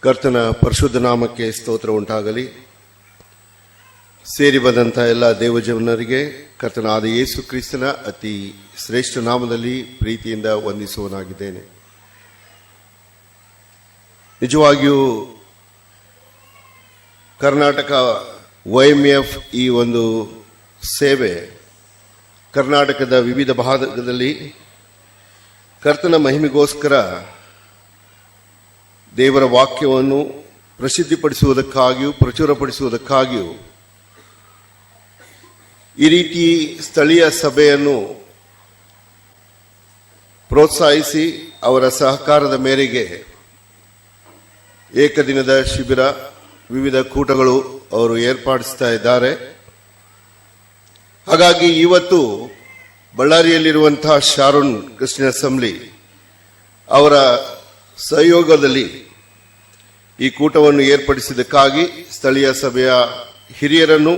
ಕರ್ತನ ಪರಿಶುದ್ಧ ನಾಮಕ್ಕೆ ಸ್ತೋತ್ರ ಉಂಟಾಗಲಿ. ಸೇರಿ ಬಂದಂತಹ ಎಲ್ಲ ದೇವಜನರಿಗೆ ಕರ್ತನಾದ ಯೇಸು ಕ್ರಿಸ್ತನ ಅತಿ ಶ್ರೇಷ್ಠ ನಾಮದಲ್ಲಿ ಪ್ರೀತಿಯಿಂದ ವಂದಿಸುವನಾಗಿದ್ದೇನೆ. ನಿಜವಾಗಿಯೂ ಕರ್ನಾಟಕ YMF ಈ ಒಂದು ಸೇವೆ ಕರ್ನಾಟಕದ ವಿವಿಧ ಭಾಗದಲ್ಲಿ ಕರ್ತನ ಮಹಿಮೆಗೋಸ್ಕರ ದೇವರ ವಾಕ್ಯವನ್ನು ಪ್ರಸಿದ್ಧಿಪಡಿಸುವುದಕ್ಕಾಗಿಯೂ ಪ್ರಚುರಪಡಿಸುವುದಕ್ಕಾಗಿಯೂ ಈ ರೀತಿ ಸ್ಥಳೀಯ ಸಭೆಯನ್ನು ಪ್ರೋತ್ಸಾಹಿಸಿ ಅವರ ಸಹಕಾರದ ಮೇರೆಗೆ ಏಕದಿನದ ಶಿಬಿರ, ವಿವಿಧ ಕೂಟಗಳು ಅವರು ಏರ್ಪಡಿಸ್ತಾ ಇದ್ದಾರೆ. ಹಾಗಾಗಿ ಇವತ್ತು ಬಳ್ಳಾರಿಯಲ್ಲಿರುವಂತಹ ಶಾರೋನ್ ಕ್ರಿಶ್ಚಿಯನ್ ಅಸೆಂಬ್ಲಿ ಅವರ ಸಹಯೋಗದಲ್ಲಿ ಈ ಕೂಟವನ್ನು ಏರ್ಪಡಿಸಿದ್ದಕ್ಕಾಗಿ ಸ್ಥಳೀಯ ಸಭೆಯ ಹಿರಿಯರನ್ನು,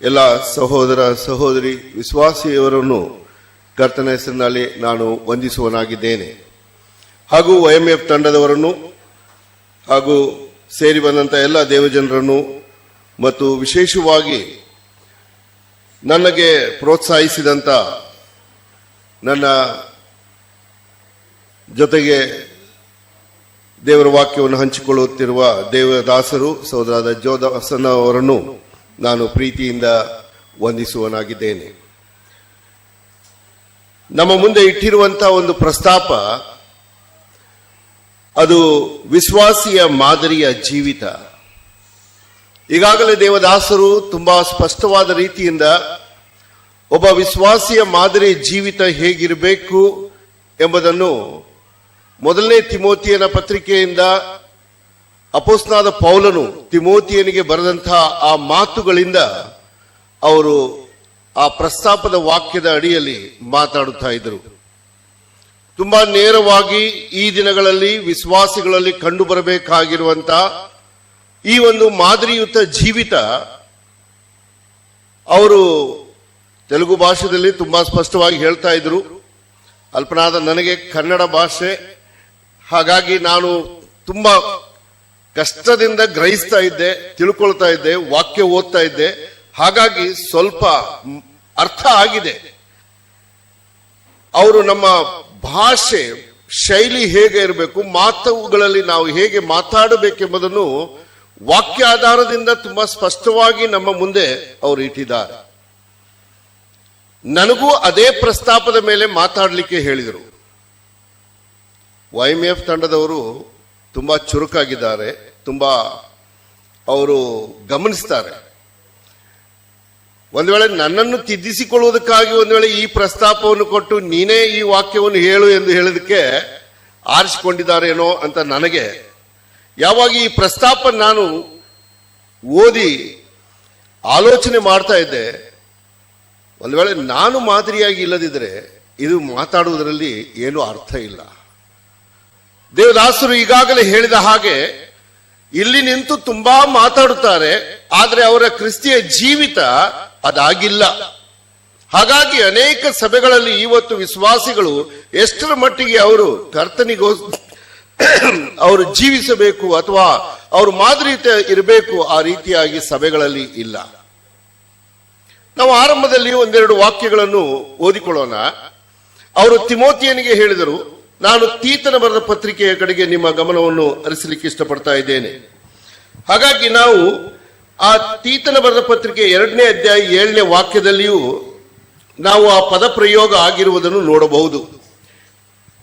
ಎಲ್ಲ ಸಹೋದರ ಸಹೋದರಿ ವಿಶ್ವಾಸಿಯವರನ್ನು ಕರ್ತನ ಹೆಸರಿನಲ್ಲಿ ನಾನು ವಂದಿಸುವನಾಗಿದ್ದೇನೆ. ಹಾಗೂ YMF ತಂಡದವರನ್ನು ಹಾಗೂ ಸೇರಿ ಬಂದಂಥ ಎಲ್ಲ ದೇವಜನರನ್ನು ಮತ್ತು ವಿಶೇಷವಾಗಿ ನನಗೆ ಪ್ರೋತ್ಸಾಹಿಸಿದಂಥ ನನ್ನ ಜೊತೆಗೆ ದೇವರ ವಾಕ್ಯವನ್ನು ಹಂಚಿಕೊಳ್ಳುತ್ತಿರುವ ದೇವದಾಸರು ಸಹೋದರಾದ ಜೋದಾಸನ ಅವರನ್ನು ನಾನು ಪ್ರೀತಿಯಿಂದ ವಂದಿಸುವನಾಗಿದ್ದೇನೆ. ನಮ್ಮ ಮುಂದೆ ಇಟ್ಟಿರುವಂತಹ ಒಂದು ಪ್ರಸ್ತಾಪ, ಅದು ವಿಶ್ವಾಸಿಯ ಮಾದರಿಯ ಜೀವಿತ. ಈಗಾಗಲೇ ದೇವದಾಸರು ತುಂಬಾ ಸ್ಪಷ್ಟವಾದ ರೀತಿಯಿಂದ ಒಬ್ಬ ವಿಶ್ವಾಸಿಯ ಮಾದರಿಯ ಜೀವಿತ ಹೇಗಿರಬೇಕು ಎಂಬುದನ್ನು ಮೊದಲನೇ ತಿಮೋತಿಯನ ಪತ್ರಿಕೆಯಿಂದ ಅಪೊಸ್ತಲನಾದ ಪೌಲನು ತಿಮೋತಿಯನಿಗೆ ಬರೆದಂತಹ ಆ ಮಾತುಗಳಿಂದ ಅವರು ಆ ಪ್ರಸ್ತಾಪದ ವಾಕ್ಯದ ಅಡಿಯಲ್ಲಿ ಮಾತಾಡುತ್ತಾ ಇದ್ದರು. ತುಂಬಾ ನೇರವಾಗಿ ಈ ದಿನಗಳಲ್ಲಿ ವಿಶ್ವಾಸಿಗಳಲ್ಲಿ ಕಂಡು ಬರಬೇಕಾಗಿರುವಂತಹ ಈ ಒಂದು ಮಾದರಿಯುತ ಜೀವಿತ ಅವರು ತೆಲುಗು ಭಾಷೆಯಲ್ಲಿ ತುಂಬಾ ಸ್ಪಷ್ಟವಾಗಿ ಹೇಳ್ತಾ ಇದ್ರು. ಅಲ್ಪನಾದ ನನಗೆ ಕನ್ನಡ ಭಾಷೆ, ಹಾಗಾಗಿ ನಾನು ತುಂಬಾ ಕಷ್ಟದಿಂದ ಗ್ರಹಿಸ್ತಾ ಇದ್ದೆ, ತಿಳ್ಕೊಳ್ತಾ ಇದ್ದೆ, ವಾಕ್ಯ ಓದ್ತಾ ಇದ್ದೆ. ಹಾಗಾಗಿ ಸ್ವಲ್ಪ ಅರ್ಥ ಆಗಿದೆ. ಅವರು ನಮ್ಮ ಭಾಷೆ ಶೈಲಿ ಹೇಗೆ ಇರಬೇಕು, ಮಾತುಗಳಲ್ಲಿ ನಾವು ಹೇಗೆ ಮಾತಾಡಬೇಕೆಂಬುದನ್ನು ವಾಕ್ಯಾಧಾರದಿಂದ ತುಂಬಾ ಸ್ಪಷ್ಟವಾಗಿ ನಮ್ಮ ಮುಂದೆ ಅವರು ಇಟ್ಟಿದ್ದಾರೆ. ನನಗೂ ಅದೇ ಪ್ರಸ್ತಾಪದ ಮೇಲೆ ಮಾತಾಡಲಿಕ್ಕೆ ಹೇಳಿದರು. YMF ತಂಡದವರು ತುಂಬಾ ಚುರುಕಾಗಿದ್ದಾರೆ, ತುಂಬಾ ಅವರು ಗಮನಿಸ್ತಾರೆ. ಒಂದು ವೇಳೆ ನನ್ನನ್ನು ತಿದ್ದಿಸಿಕೊಳ್ಳುವುದಕ್ಕಾಗಿ ಒಂದು ವೇಳೆ ಈ ಪ್ರಸ್ತಾಪವನ್ನು ಕೊಟ್ಟು ನೀನೇ ಈ ವಾಕ್ಯವನ್ನು ಹೇಳು ಎಂದು ಹೇಳಿದಕ್ಕೆ ಆರಿಸಿಕೊಂಡಿದ್ದಾರೇನೋ ಅಂತ ನನಗೆ. ಯಾವಾಗ ಈ ಪ್ರಸ್ತಾಪ ನಾನು ಓದಿ ಆಲೋಚನೆ ಮಾಡ್ತಾ ಇದ್ದೆ, ಒಂದು ವೇಳೆ ನಾನು ಮಾದರಿಯಾಗಿ ಇಲ್ಲದಿದ್ದರೆ ಇದು ಮಾತಾಡುವುದರಲ್ಲಿ ಏನೂ ಅರ್ಥ ಇಲ್ಲ. ದೇವದಾಸರು ಈಗಾಗಲೇ ಹೇಳಿದ ಹಾಗೆ ಇಲ್ಲಿ ನಿಂತು ತುಂಬಾ ಮಾತಾಡುತ್ತಾರೆ, ಆದರೆ ಅವರ ಕ್ರಿಸ್ತಿಯ ಜೀವಿತ ಅದಾಗಿಲ್ಲ. ಹಾಗಾಗಿ ಅನೇಕ ಸಭೆಗಳಲ್ಲಿ ಇವತ್ತು ವಿಶ್ವಾಸಿಗಳು ಎಷ್ಟರ ಮಟ್ಟಿಗೆ ಅವರು ಕರ್ತನಿಗೋಸ್ಕರ ಅವರು ಜೀವಿಸಬೇಕು ಅಥವಾ ಅವರು ಮಾದರಿಯುತ ಇರಬೇಕು, ಆ ರೀತಿಯಾಗಿ ಸಭೆಗಳಲ್ಲಿ ಇಲ್ಲ. ನಾವು ಆರಂಭದಲ್ಲಿ ಒಂದೆರಡು ವಾಕ್ಯಗಳನ್ನು ಓದಿಕೊಳ್ಳೋಣ. ಅವರು ತಿಮೋತಿಯನಿಗೆ ಹೇಳಿದರು, ನಾನು ತೀತನ ಬರೆದ ಪತ್ರಿಕೆಯ ಕಡೆಗೆ ನಿಮ್ಮ ಗಮನವನ್ನು ಹರಿಸಲಿಕ್ಕೆ ಇಷ್ಟಪಡ್ತಾ ಇದ್ದೇನೆ. ಹಾಗಾಗಿ ನಾವು ಆ ತೀತನ ಬರೆದ ಪತ್ರಿಕೆ 2ನೇ ಅಧ್ಯಾಯ 7ನೇ ವಾಕ್ಯದಲ್ಲಿಯೂ ನಾವು ಆ ಪದ ಪ್ರಯೋಗ ಆಗಿರುವುದನ್ನು ನೋಡಬಹುದು.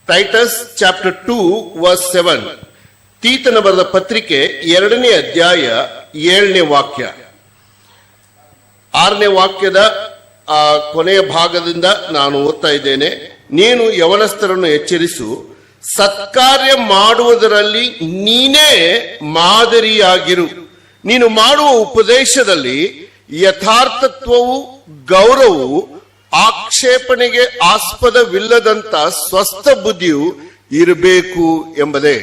ಟೈಟಸ್ ಚಾಪ್ಟರ್ 2 ವರ್ಸ್ 7, ತೀತನ ಬರೆದ ಪತ್ರಿಕೆ 2ನೇ ಅಧ್ಯಾಯ 7ನೇ ವಾಕ್ಯ. 6ನೇ ವಾಕ್ಯದ ಆ ಕೊನೆಯ ಭಾಗದಿಂದ ನಾನು ಓದ್ತಾ ಇದ್ದೇನೆ. ನೀನು ಯವನಸ್ಥರನ್ನು ಎಚ್ಚರಿಸು, ಸತ್ಕಾರ್ಯ ಮಾಡುವುದರಲ್ಲಿ ನೀನೇ ಮಾದರಿಯಾಗಿರು. ನೀನು ಮಾಡುವ ಉಪದೇಶದಲ್ಲಿ ಯಥಾರ್ಥತ್ವವು, ಗೌರವವು, ಆಕ್ಷೇಪಣೆಗೆ ಆಸ್ಪದವಿಲ್ಲದಂತ ಸ್ವಸ್ಥ ಬುದ್ಧಿಯು ಇರಬೇಕು ಎಂಬುದೇ.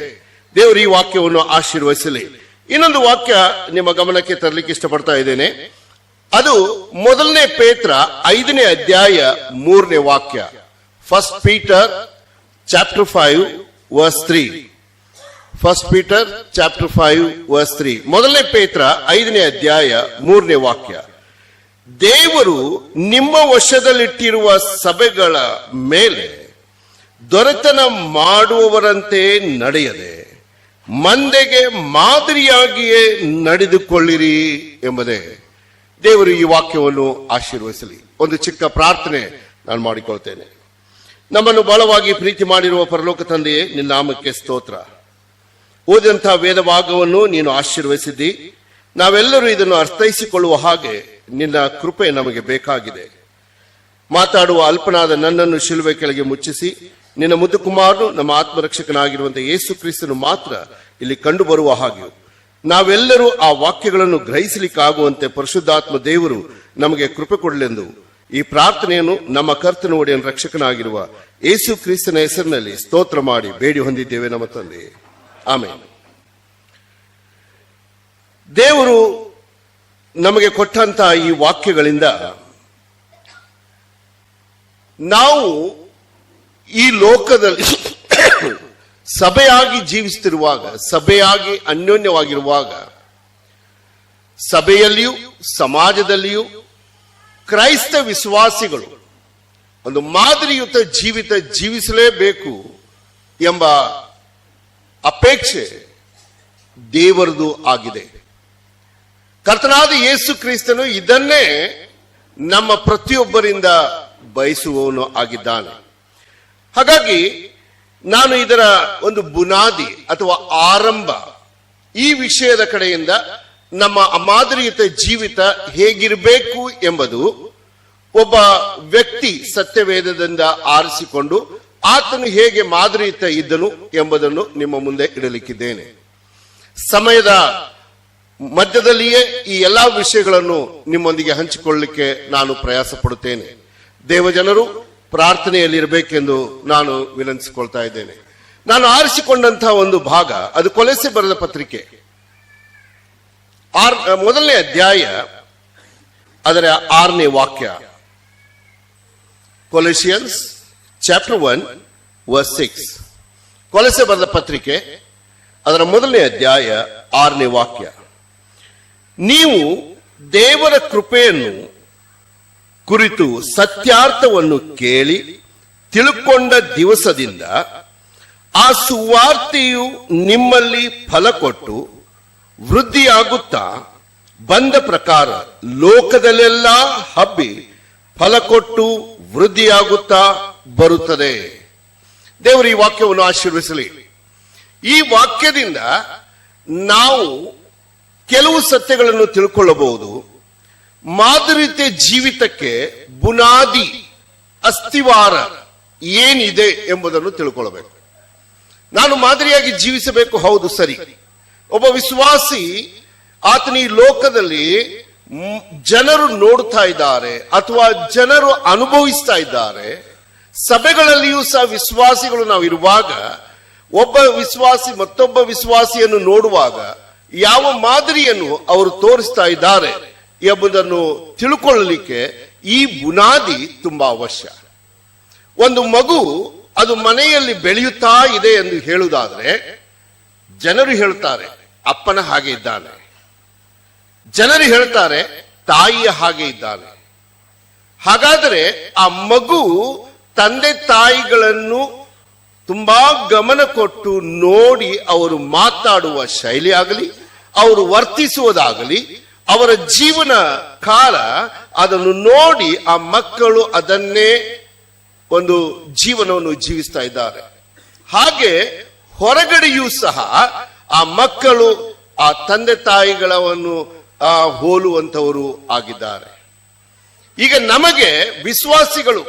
ದೇವರು ಈ ವಾಕ್ಯವನ್ನು ಆಶೀರ್ವದಿಸಲಿ. ಇನ್ನೊಂದು ವಾಕ್ಯ ನಿಮ್ಮ ಗಮನಕ್ಕೆ ತರಲಿಕ್ಕೆ ಇಷ್ಟಪಡ್ತಾ ಇದ್ದೇನೆ. ಅದು ಮೊದಲನೇ ಪೇತ್ರ 5ನೇ ಅಧ್ಯಾಯ 3ನೇ ವಾಕ್ಯ. 1 Peter chapter 5 verse 3. 1 Peter chapter 5 verse 3. ಮೊದಲನೇ ಪೇತ್ರ 5ನೇ ಅಧ್ಯಾಯ 3ನೇ ವಾಕ್ಯ. ದೇವರು ನಿಮ್ಮ ವಶದಲ್ಲಿಟ್ಟಿರುವ ಸಭೆಗಳ ಮೇಲೆ ದೊರೆತನ ಮಾಡುವವರಂತೆ ನಡೆಯದೆ ಮಂದೆಗೆ ಮಾದರಿಯಾಗಿಯೇ ನಡೆದುಕೊಳ್ಳಿರಿ ಎಂಬುದೇ. ದೇವರು ಈ ವಾಕ್ಯವನ್ನು ಆಶೀರ್ವದಿಸಲಿ. ಒಂದು ಚಿಕ್ಕ ಪ್ರಾರ್ಥನೆ ನಾನು ಮಾಡಿಕೊಳ್ತೇನೆ. ನಮ್ಮನ್ನು ಬಹಳವಾಗಿ ಪ್ರೀತಿ ಮಾಡಿರುವ ಪರಲೋಕ ತಂದೆಯೇ, ನಿನ್ನ ನಾಮಕ್ಕೆ ಸ್ತೋತ್ರ. ಓದಿದಂತಹ ವೇದ ಭಾಗವನ್ನು ನೀನು ಆಶೀರ್ವದಿಸಿದ್ದಿ. ನಾವೆಲ್ಲರೂ ಇದನ್ನು ಅರ್ಥೈಸಿಕೊಳ್ಳುವ ಹಾಗೆ ನಿನ್ನ ಕೃಪೆ ನಮಗೆ ಬೇಕಾಗಿದೆ. ಮಾತಾಡುವ ಅಲ್ಪನಾದ ನನ್ನನ್ನು ಶಿಲುಬೆ ಕೆಳಗೆ ಮುಚ್ಚಿಸಿ, ನಿನ್ನ ಮುದ್ದು ಕುಮಾರನು ನಮ್ಮ ಆತ್ಮರಕ್ಷಕನಾಗಿರುವಂತಹ ಯೇಸು ಕ್ರಿಸ್ತನು ಮಾತ್ರ ಇಲ್ಲಿ ಕಂಡು ಬರುವ ಹಾಗೆಯೂ ನಾವೆಲ್ಲರೂ ಆ ವಾಕ್ಯಗಳನ್ನು ಗ್ರಹಿಸಲಿಕ್ಕಾಗುವಂತೆ ಪರಿಶುದ್ಧಾತ್ಮ ದೇವರು ನಮಗೆ ಕೃಪೆ ಕೊಡಲೆಂದು ಈ ಪ್ರಾರ್ಥನೆಯನ್ನು ನಮ್ಮ ಕರ್ತನ ಒಡೆಯನ ರಕ್ಷಕನಾಗಿರುವ ಯೇಸು ಕ್ರಿಸ್ತನ ಹೆಸರಿನಲ್ಲಿ ಸ್ತೋತ್ರ ಮಾಡಿ ಬೇಡಿ ಹೊಂದಿದ್ದೇವೆ ನಮ್ಮ ತಂದೆ. ಆಮೇಲೆ ದೇವರು ನಮಗೆ ಕೊಟ್ಟಂತಹ ಈ ವಾಕ್ಯಗಳಿಂದ ನಾವು ಈ ಲೋಕದಲ್ಲಿ ಸಭೆಯಾಗಿ ಜೀವಿಸುತ್ತಿರುವಾಗ, ಸಭೆಯಾಗಿ ಅನ್ಯೋನ್ಯವಾಗಿರುವಾಗ, ಸಭೆಯಲ್ಲಿಯೂ ಸಮಾಜದಲ್ಲಿಯೂ ಕ್ರೈಸ್ತ ವಿಶ್ವಾಸಿಗಳು ಒಂದು ಮಾದರಿಯುತ ಜೀವಿತ ಜೀವಿಸಲೇಬೇಕು ಎಂಬ ಅಪೇಕ್ಷೆ ದೇವರದು ಆಗಿದೆ. ಕರ್ತನಾದ ಯೇಸು ಕ್ರಿಸ್ತನು ಇದನ್ನೇ ನಮ್ಮ ಪ್ರತಿಯೊಬ್ಬರಿಂದ ಬಯಸುವವನು ಆಗಿದ್ದಾನೆ. ಹಾಗಾಗಿ ನಾನು ಇದರ ಒಂದು ಬುನಾದಿ ಅಥವಾ ಆರಂಭ, ಈ ವಿಷಯದ ಕಡೆಯಿಂದ ನಮ್ಮ ಮಾದರಿಯುತ ಜೀವಿತ ಹೇಗಿರಬೇಕು ಎಂಬುದು ಒಬ್ಬ ವ್ಯಕ್ತಿ ಸತ್ಯವೇದದಿಂದ ಆರಿಸಿಕೊಂಡು ಆತನು ಹೇಗೆ ಮಾದರಿಯುತ ಇದ್ದನು ಎಂಬುದನ್ನು ನಿಮ್ಮ ಮುಂದೆ ಇಡಲಿಕ್ಕಿದ್ದೇನೆ. ಸಮಯದ ಮಧ್ಯದಲ್ಲಿಯೇ ಈ ಎಲ್ಲಾ ವಿಷಯಗಳನ್ನು ನಿಮ್ಮೊಂದಿಗೆ ಹಂಚಿಕೊಳ್ಳಲಿಕ್ಕೆ ನಾನು ಪ್ರಯಾಸ ಪಡುತ್ತೇನೆ. ದೇವಜನರು ಪ್ರಾರ್ಥನೆಯಲ್ಲಿರಬೇಕೆಂದು ನಾನು ವಿನಂತಿಸಿಕೊಳ್ತಾ ಇದ್ದೇನೆ. ನಾನು ಆರಿಸಿಕೊಂಡಂತಹ ಒಂದು ಭಾಗ ಅದು ಕೊಲೊಸ್ಸೆ ಬರೆದ ಪತ್ರಿಕೆ ಮೊದಲನೇ ಅಧ್ಯಾಯ ಅದರ 6ನೇ ವಾಕ್ಯ. ಕೊಲೊಸಿಯನ್ಸ್ ಚಾಪ್ಟರ್ 1 ವರ್ಸ್ 6. ಕೊಲೊಸ್ಸೆ ಬರೆದ ಪತ್ರಿಕೆ ಅದರ ಮೊದಲನೇ ಅಧ್ಯಾಯ 6ನೇ ವಾಕ್ಯ. ನೀವು ದೇವರ ಕೃಪೆಯನ್ನು ಕುರಿತು ಸತ್ಯಾರ್ಥವನ್ನು ಕೇಳಿ ತಿಳುಕೊಂಡ ದಿವಸದಿಂದ ಆ ಸುವಾರ್ತೆಯು ನಿಮ್ಮಲ್ಲಿ ಫಲ ಕೊಟ್ಟು ವೃದ್ಧಿಯಾಗುತ್ತಾ ಬಂದ ಪ್ರಕಾರ ಲೋಕದಲ್ಲೆಲ್ಲ ಹಬ್ಬಿ ಫಲ ಕೊಟ್ಟು ವೃದ್ಧಿಯಾಗುತ್ತಾ ಬರುತ್ತದೆ. ದೇವರು ಈ ವಾಕ್ಯವನ್ನು ಆಶೀರ್ವದಿಸಲಿ. ಈ ವಾಕ್ಯದಿಂದ ನಾವು ಕೆಲವು ಸತ್ಯಗಳನ್ನು ತಿಳ್ಕೊಳ್ಳಬಹುದು. ಮಾದರಿಯುತ ಜೀವಿತಕ್ಕೆ ಬುನಾದಿ, ಅಸ್ಥಿವಾರ ಏನಿದೆ ಎಂಬುದನ್ನು ತಿಳ್ಕೊಳ್ಳಬೇಕು. ನಾನು ಮಾದರಿಯಾಗಿ ಜೀವಿಸಬೇಕು, ಹೌದು ಸರಿ. ಒಬ್ಬ ವಿಶ್ವಾಸಿ ಆತನ ಈ ಲೋಕದಲ್ಲಿ ಜನರು ನೋಡ್ತಾ ಇದ್ದಾರೆ ಅಥವಾ ಜನರು ಅನುಭವಿಸ್ತಾ ಇದ್ದಾರೆ. ಸಭೆಗಳಲ್ಲಿಯೂ ಸಹ ವಿಶ್ವಾಸಿಗಳು ನಾವು ಇರುವಾಗ ಒಬ್ಬ ವಿಶ್ವಾಸಿ ಮತ್ತೊಬ್ಬ ವಿಶ್ವಾಸಿಯನ್ನು ನೋಡುವಾಗ ಯಾವ ಮಾದರಿಯನ್ನು ಅವರು ತೋರಿಸ್ತಾ ಇದ್ದಾರೆ ಎಂಬುದನ್ನು ತಿಳ್ಕೊಳ್ಳಲಿಕ್ಕೆ ಈ ಬುನಾದಿ ತುಂಬಾ ಅವಶ್ಯ. ಒಂದು ಮಗು ಅದು ಮನೆಯಲ್ಲಿ ಬೆಳೆಯುತ್ತಾ ಇದೆ ಎಂದು ಹೇಳುವುದಾದ್ರೆ ಜನರು ಹೇಳ್ತಾರೆ ಅಪ್ಪನ ಹಾಗೆ ಇದ್ದಾನೆ, ಜನರು ಹೇಳ್ತಾರೆ ತಾಯಿಯ ಹಾಗೆ ಇದ್ದಾನೆ. ಹಾಗಾದರೆ ಆ ಮಗು ತಂದೆ ತಾಯಿಗಳನ್ನು ತುಂಬಾ ಗಮನ ಕೊಟ್ಟು ನೋಡಿ ಅವರು ಮಾತಾಡುವ ಶೈಲಿ ಆಗಲಿ, ಅವರು ವರ್ತಿಸುವುದಾಗಲಿ, ಅವರ ಜೀವನ ಕಾಲ ಅದನ್ನು ನೋಡಿ ಆ ಮಕ್ಕಳು ಅದನ್ನೇ ಒಂದು ಜೀವನವನ್ನು ಜೀವಿಸ್ತಾ ಇದ್ದಾರೆ. ಹಾಗೆ ಹೊರಗಡೆಯೂ ಸಹ ಆ ಮಕ್ಕಳು ಆ ತಂದೆ ತಾಯಿಗಳನ್ನು ಹೋಲುವಂತವರು ಆಗಿದ್ದಾರೆ. ಈಗ ನಮಗೆ ವಿಶ್ವಾಸಿಗಳು,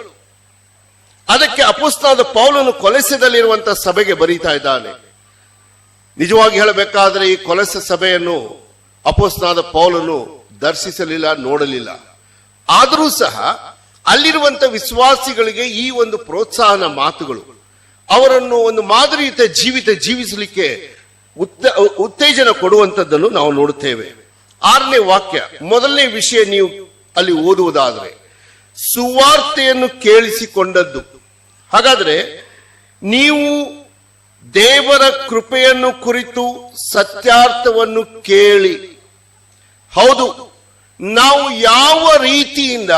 ಅದಕ್ಕೆ ಅಪೊಸ್ತಲನಾದ ಪೌಲನು ಕೊಲೊಸ್ಸೆಯಲ್ಲಿರುವಂತಹ ಸಭೆಗೆ ಬರೀತಾ ಇದ್ದಾನೆ. ನಿಜವಾಗಿ ಹೇಳಬೇಕಾದ್ರೆ ಈ ಕೊಲೊಸ್ಸೆ ಸಭೆಯನ್ನು ಅಪೊಸ್ತಲನಾದ ಪೌಲನು ದರ್ಶಿಸಲಿಲ್ಲ, ನೋಡಲಿಲ್ಲ. ಆದರೂ ಸಹ ಅಲ್ಲಿರುವಂತ ವಿಶ್ವಾಸಿಗಳಿಗೆ ಈ ಒಂದು ಪ್ರೋತ್ಸಾಹನ ಮಾತುಗಳು ಅವರನ್ನು ಒಂದು ಮಾದರಿಯುತ ಜೀವಿತ ಜೀವಿಸಲಿಕ್ಕೆ ಉತ್ತೇಜನ ಕೊಡುವಂತದ್ದನ್ನು ನಾವು ನೋಡುತ್ತೇವೆ. 6ನೇ ವಾಕ್ಯ, ಮೊದಲನೇ ವಿಷಯ ನೀವು ಅಲ್ಲಿ ಓದುವುದಾದ್ರೆ ಸುವಾರ್ತೆಯನ್ನು ಕೇಳಿಸಿಕೊಂಡದ್ದು. ಹಾಗಾದ್ರೆ ನೀವು ದೇವರ ಕೃಪೆಯನ್ನು ಕುರಿತು ಸತ್ಯಾರ್ಥವನ್ನು ಕೇಳಿ. ಹೌದು, ನಾವು ಯಾವ ರೀತಿಯಿಂದ